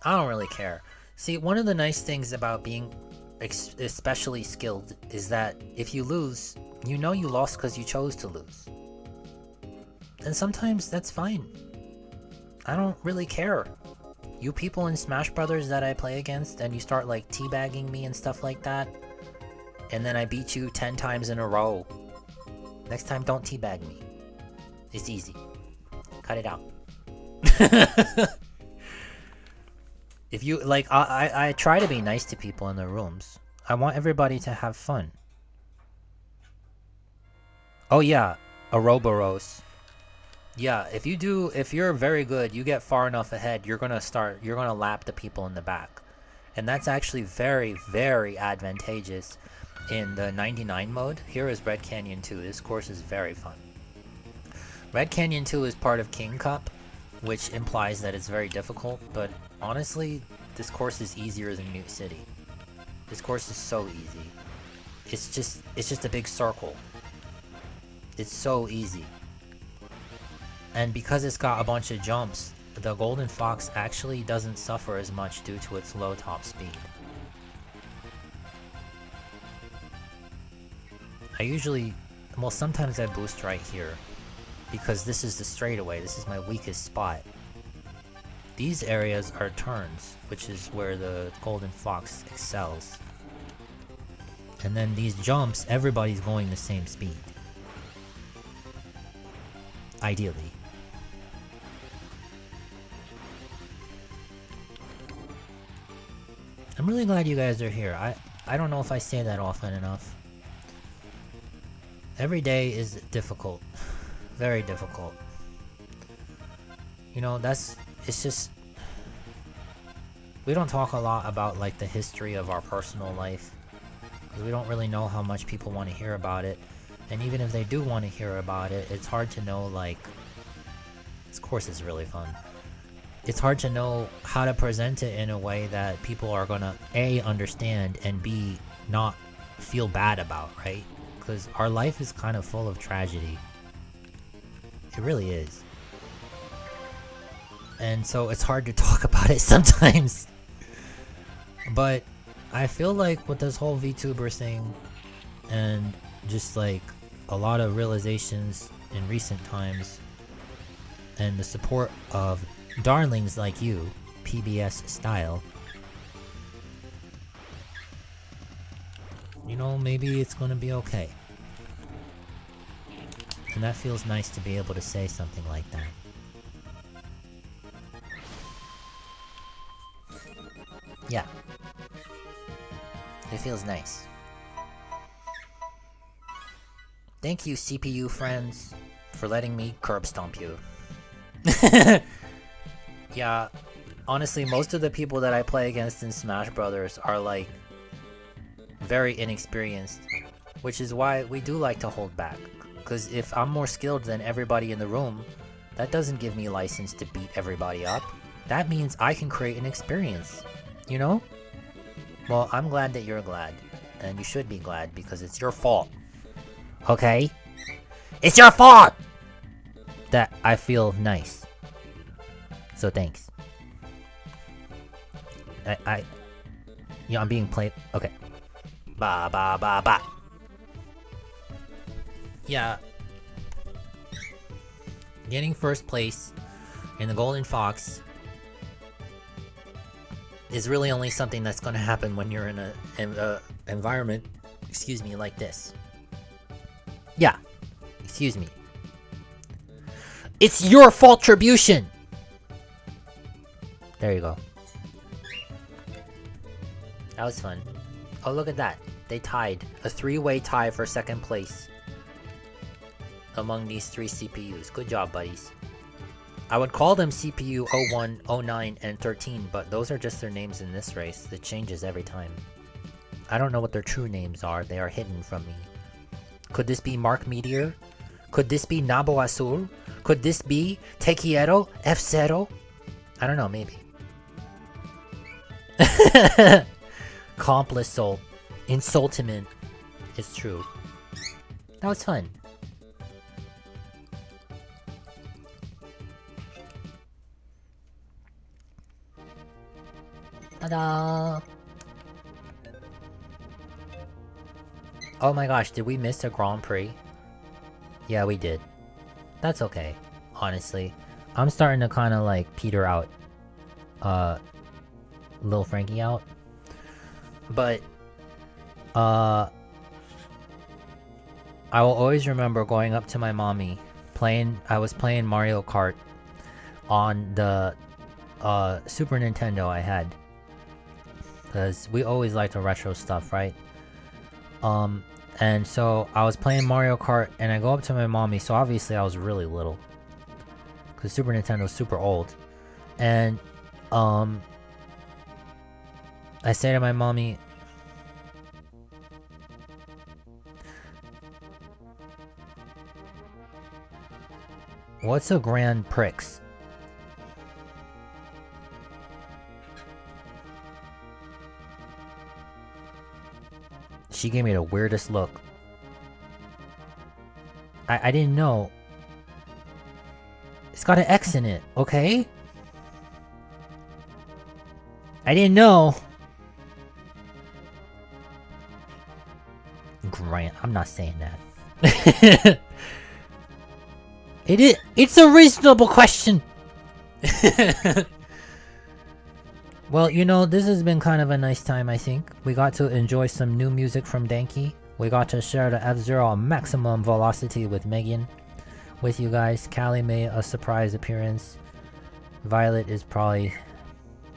I don't really care. See, one of the nice things about being especially skilled is that if you lose, you know you lost because you chose to lose. And sometimes that's fine. I don't really care. You people in Smash Brothers that I play against and you start like teabagging me and stuff like that, and then I beat you 10 times in a row. Next time, don't teabag me. It's easy. Cut it out. If you like, I try to be nice to people in their rooms. I want everybody to have fun. Oh yeah, Ouroboros. Yeah, if you're very good, you get far enough ahead, you're gonna lap the people in the back. And that's actually very, very advantageous in the 99 mode. Here is Red Canyon 2. This course is very fun. Red Canyon 2 is part of King Cup, which implies that it's very difficult, but honestly, this course is easier than Mute City. This course is so easy. It's just a big circle. It's so easy. And because it's got a bunch of jumps, the Golden Fox actually doesn't suffer as much due to its low top speed. Sometimes I boost right here, because this is the straightaway, this is my weakest spot. These areas are turns, which is where the Golden Fox excels. And then these jumps, everybody's going the same speed. Ideally. I'm really glad you guys are here. I don't know if I say that often enough. Every day is difficult. Very difficult. You know, it's just... We don't talk a lot about, like, the history of our personal life. Because we don't really know how much people want to hear about it. And even if they do want to hear about it, it's hard to know, like... This course is really fun. It's hard to know how to present it in a way that people are gonna A, understand, and B, not feel bad about, right? Because our life is kind of full of tragedy. It really is. And so it's hard to talk about it sometimes. But I feel like with this whole VTuber thing, and just like a lot of realizations in recent times, and the support of darlings like you, PBS style, you know, maybe it's gonna be okay. And that feels nice to be able to say something like that. Yeah. It feels nice. Thank you, CPU friends, for letting me curb stomp you. Yeah, honestly, most of the people that I play against in Smash Brothers are like very inexperienced, which is why we do like to hold back. Because if I'm more skilled than everybody in the room, that doesn't give me license to beat everybody up. That means I can create an experience, you know? Well, I'm glad that you're glad, and you should be glad because it's your fault. Okay? It's your fault that I feel nice. So thanks. Yeah, I'm being played. Okay. Ba ba ba ba. Yeah. Getting first place in the Golden Fox is really only something that's going to happen when you're in a environment, excuse me, like this. Yeah. Excuse me. It's your fault, Tribution! There you go. That was fun. Oh, look at that. They tied. A three-way tie for second place among these three CPUs. Good job, buddies. I would call them CPU 01, 09, and 13, but those are just their names in this race. It changes every time. I don't know what their true names are. They are hidden from me. Could this be Mark Meteor? Could this be Nabo Azul? Could this be Tekiero F0? I don't know, maybe. Complisult. Insultiment. It's true. That was fun. Ta-da! Oh my gosh, did we miss a Grand Prix? Yeah, we did. That's okay, honestly. I'm starting to kind of like peter out. L'il Frankie out. But, I will always remember going up to my mommy, I was playing Mario Kart on the, Super Nintendo I had. Because we always like the retro stuff, right? And so I was playing Mario Kart and I go up to my mommy, so obviously I was really little. Because Super Nintendo's super old. And, I say to my mommy, what's a Grand Prix? She gave me the weirdest look. I didn't know. It's got an X in it, okay? I didn't know. Grant, I'm not saying that. It's a reasonable question. Well, you know, this has been kind of a nice time, I think. We got to enjoy some new music from Danky. We got to share the F-Zero maximum velocity with Megan. With you guys. Callie made a surprise appearance. Violet is probably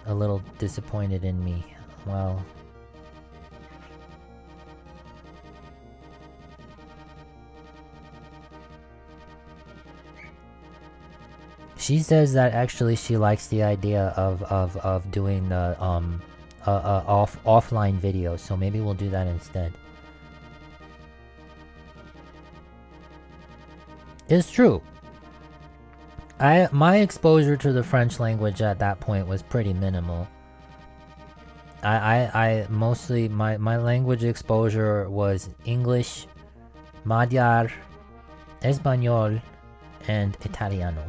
a little disappointed in me. Well... She says that actually she likes the idea of doing the offline video, so maybe we'll do that instead. It's true. My exposure to the French language at that point was pretty minimal. I mostly my language exposure was English, Magyar, Espanol, and Italiano.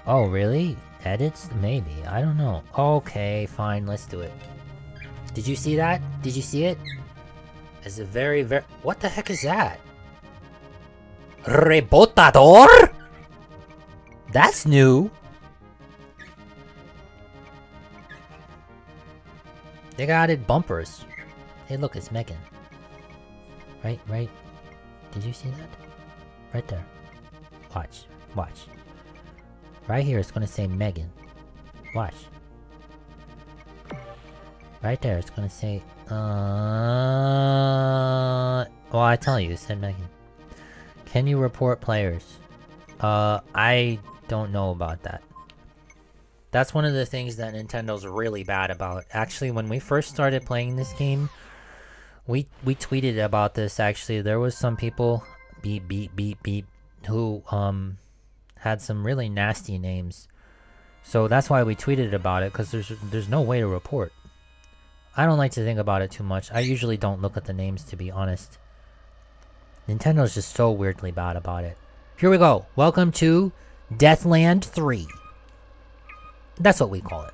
Oh really? Edits? Maybe. I don't know. Okay, fine, let's do it. Did you see that? Did you see it? It's a very... What the heck is that? Rebotador? That's new! They got added bumpers. Hey look, it's Megan. Right? Did you see that? Right there. Watch. Right here, it's gonna say Megan. Watch. Right there, it's gonna say, well, I tell you, it said Megan. Can you report players? I don't know about that. That's one of the things that Nintendo's really bad about. Actually, when we first started playing this game, we tweeted about this, actually. There was some people, beep, who, had some really nasty names. So that's why we tweeted about it, because there's no way to report. I don't like to think about it too much. I usually don't look at the names, to be honest. Nintendo's just so weirdly bad about it. Here we go. Welcome to Deathland 3. That's what we call it.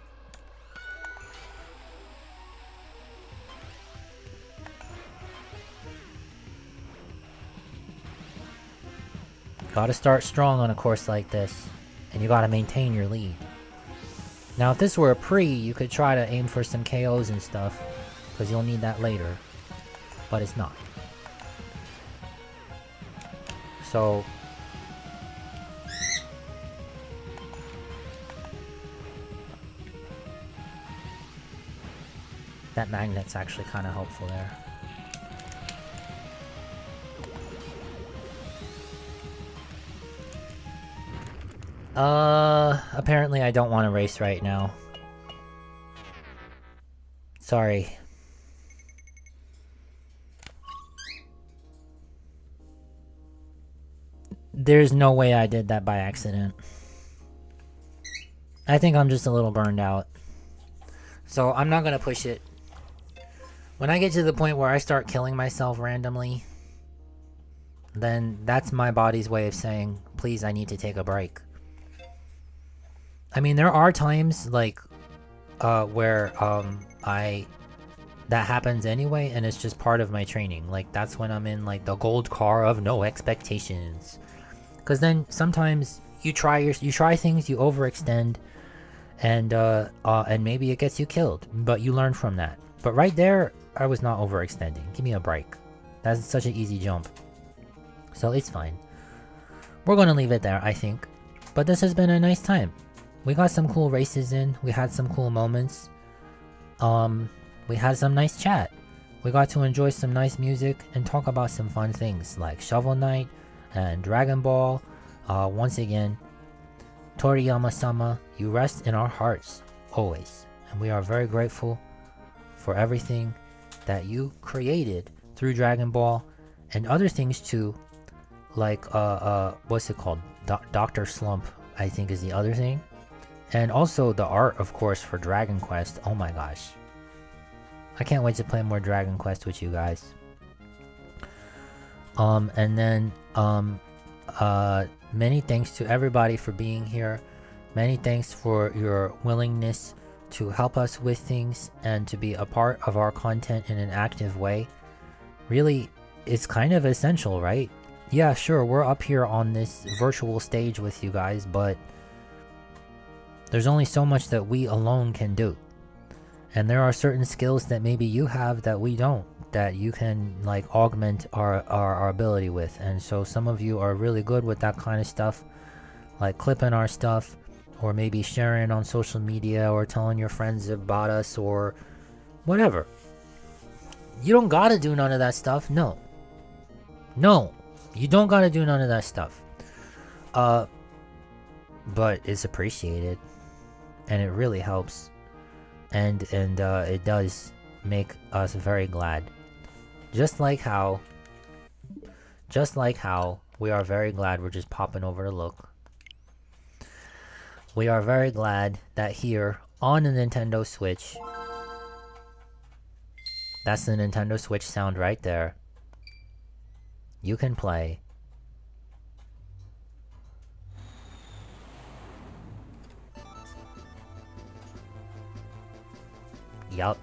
Gotta start strong on a course like this, and you gotta maintain your lead. Now if this were a pre, you could try to aim for some KOs and stuff, because you'll need that later, but it's not. So... that magnet's actually kind of helpful there. Apparently I don't want to race right now. Sorry. There's no way I did that by accident. I think I'm just a little burned out. So I'm not gonna push it. When I get to the point where I start killing myself randomly, then that's my body's way of saying, please, I need to take a break. I mean, there are times like where that happens anyway, and it's just part of my training. Like that's when I'm in like the gold car of no expectations. Because then sometimes you try things, you overextend, and maybe it gets you killed, but you learn from that. But right there, I was not overextending. Give me a break. That's such an easy jump. So it's fine. We're gonna leave it there, I think. But this has been a nice time. We got some cool races in. We had some cool moments. We had some nice chat. We got to enjoy some nice music and talk about some fun things like Shovel Knight and Dragon Ball. Once again, Toriyama-sama, you rest in our hearts always. And we are very grateful for everything that you created through Dragon Ball and other things too, like what's it called? Dr. Slump, I think is the other thing. And also the art, of course, for Dragon Quest. Oh my gosh. I can't wait to play more Dragon Quest with you guys. And then many thanks to everybody for being here. Many thanks for your willingness to help us with things and to be a part of our content in an active way. Really, it's kind of essential, right? Yeah, sure, we're up here on this virtual stage with you guys, but there's only so much that we alone can do. And there are certain skills that maybe you have that we don't, that you can like augment our ability with. And so some of you are really good with that kind of stuff, like clipping our stuff, or maybe sharing on social media, or telling your friends about us, or whatever. You don't gotta do none of that stuff. No, you don't gotta do none of that stuff. But it's appreciated, and it really helps, and it does make us very glad. Just like how we are very glad we're just popping over to look. We are very glad that here on the Nintendo Switch, that's the Nintendo Switch sound right there, you can play yup.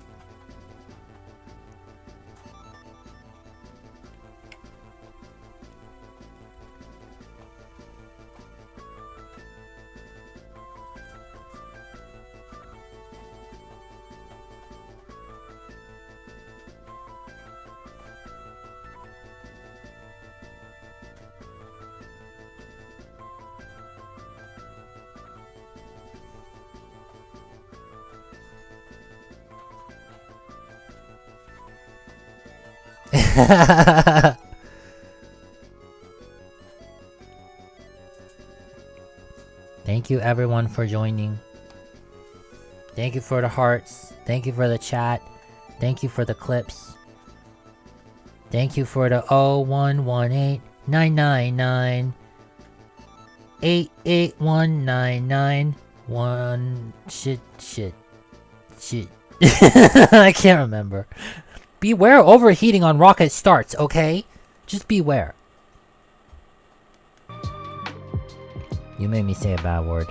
Thank you everyone for joining. Thank you for the hearts. Thank you for the chat. Thank you for the clips. Thank you for the 0118999 88199 shit. I can't remember. Beware overheating on rocket starts, okay? Just beware. You made me say a bad word.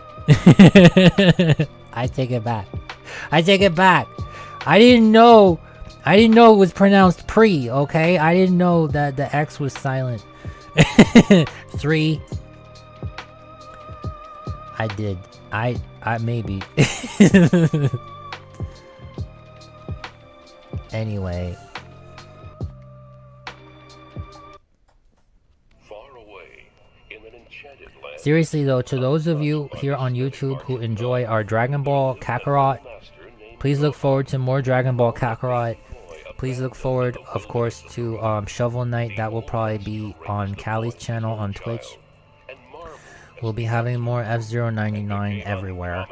I take it back. I take it back. I didn't know it was pronounced pre, okay? I didn't know that the X was silent. 3. I did. I maybe. Anyway. Seriously though, to those of you here on YouTube who enjoy our Dragon Ball Kakarot, please look forward to more Dragon Ball Kakarot. Please look forward, of course, to Shovel Knight. That will probably be on Callie's channel on Twitch. We'll be having more F-099 everywhere.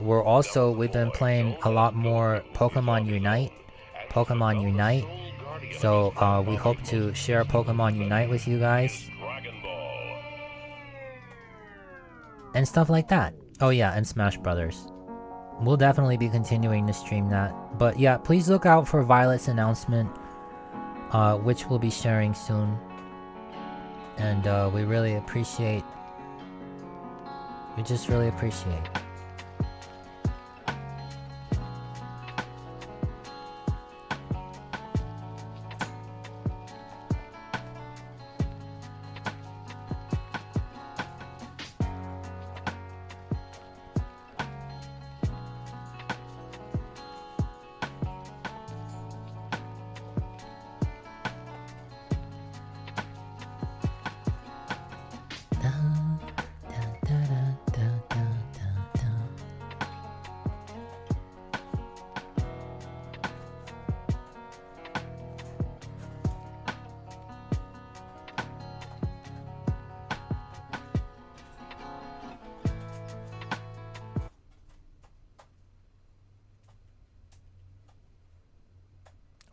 We've been playing a lot more Pokemon Unite. So we hope to share Pokemon Unite with you guys. And stuff like that. Oh yeah, and Smash Brothers. We'll definitely be continuing to stream that. But yeah, please look out for Violet's announcement, which we'll be sharing soon. And we really appreciate. We just really appreciate.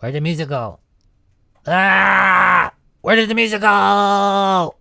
Where'd the music go? Ah! Where did the music go?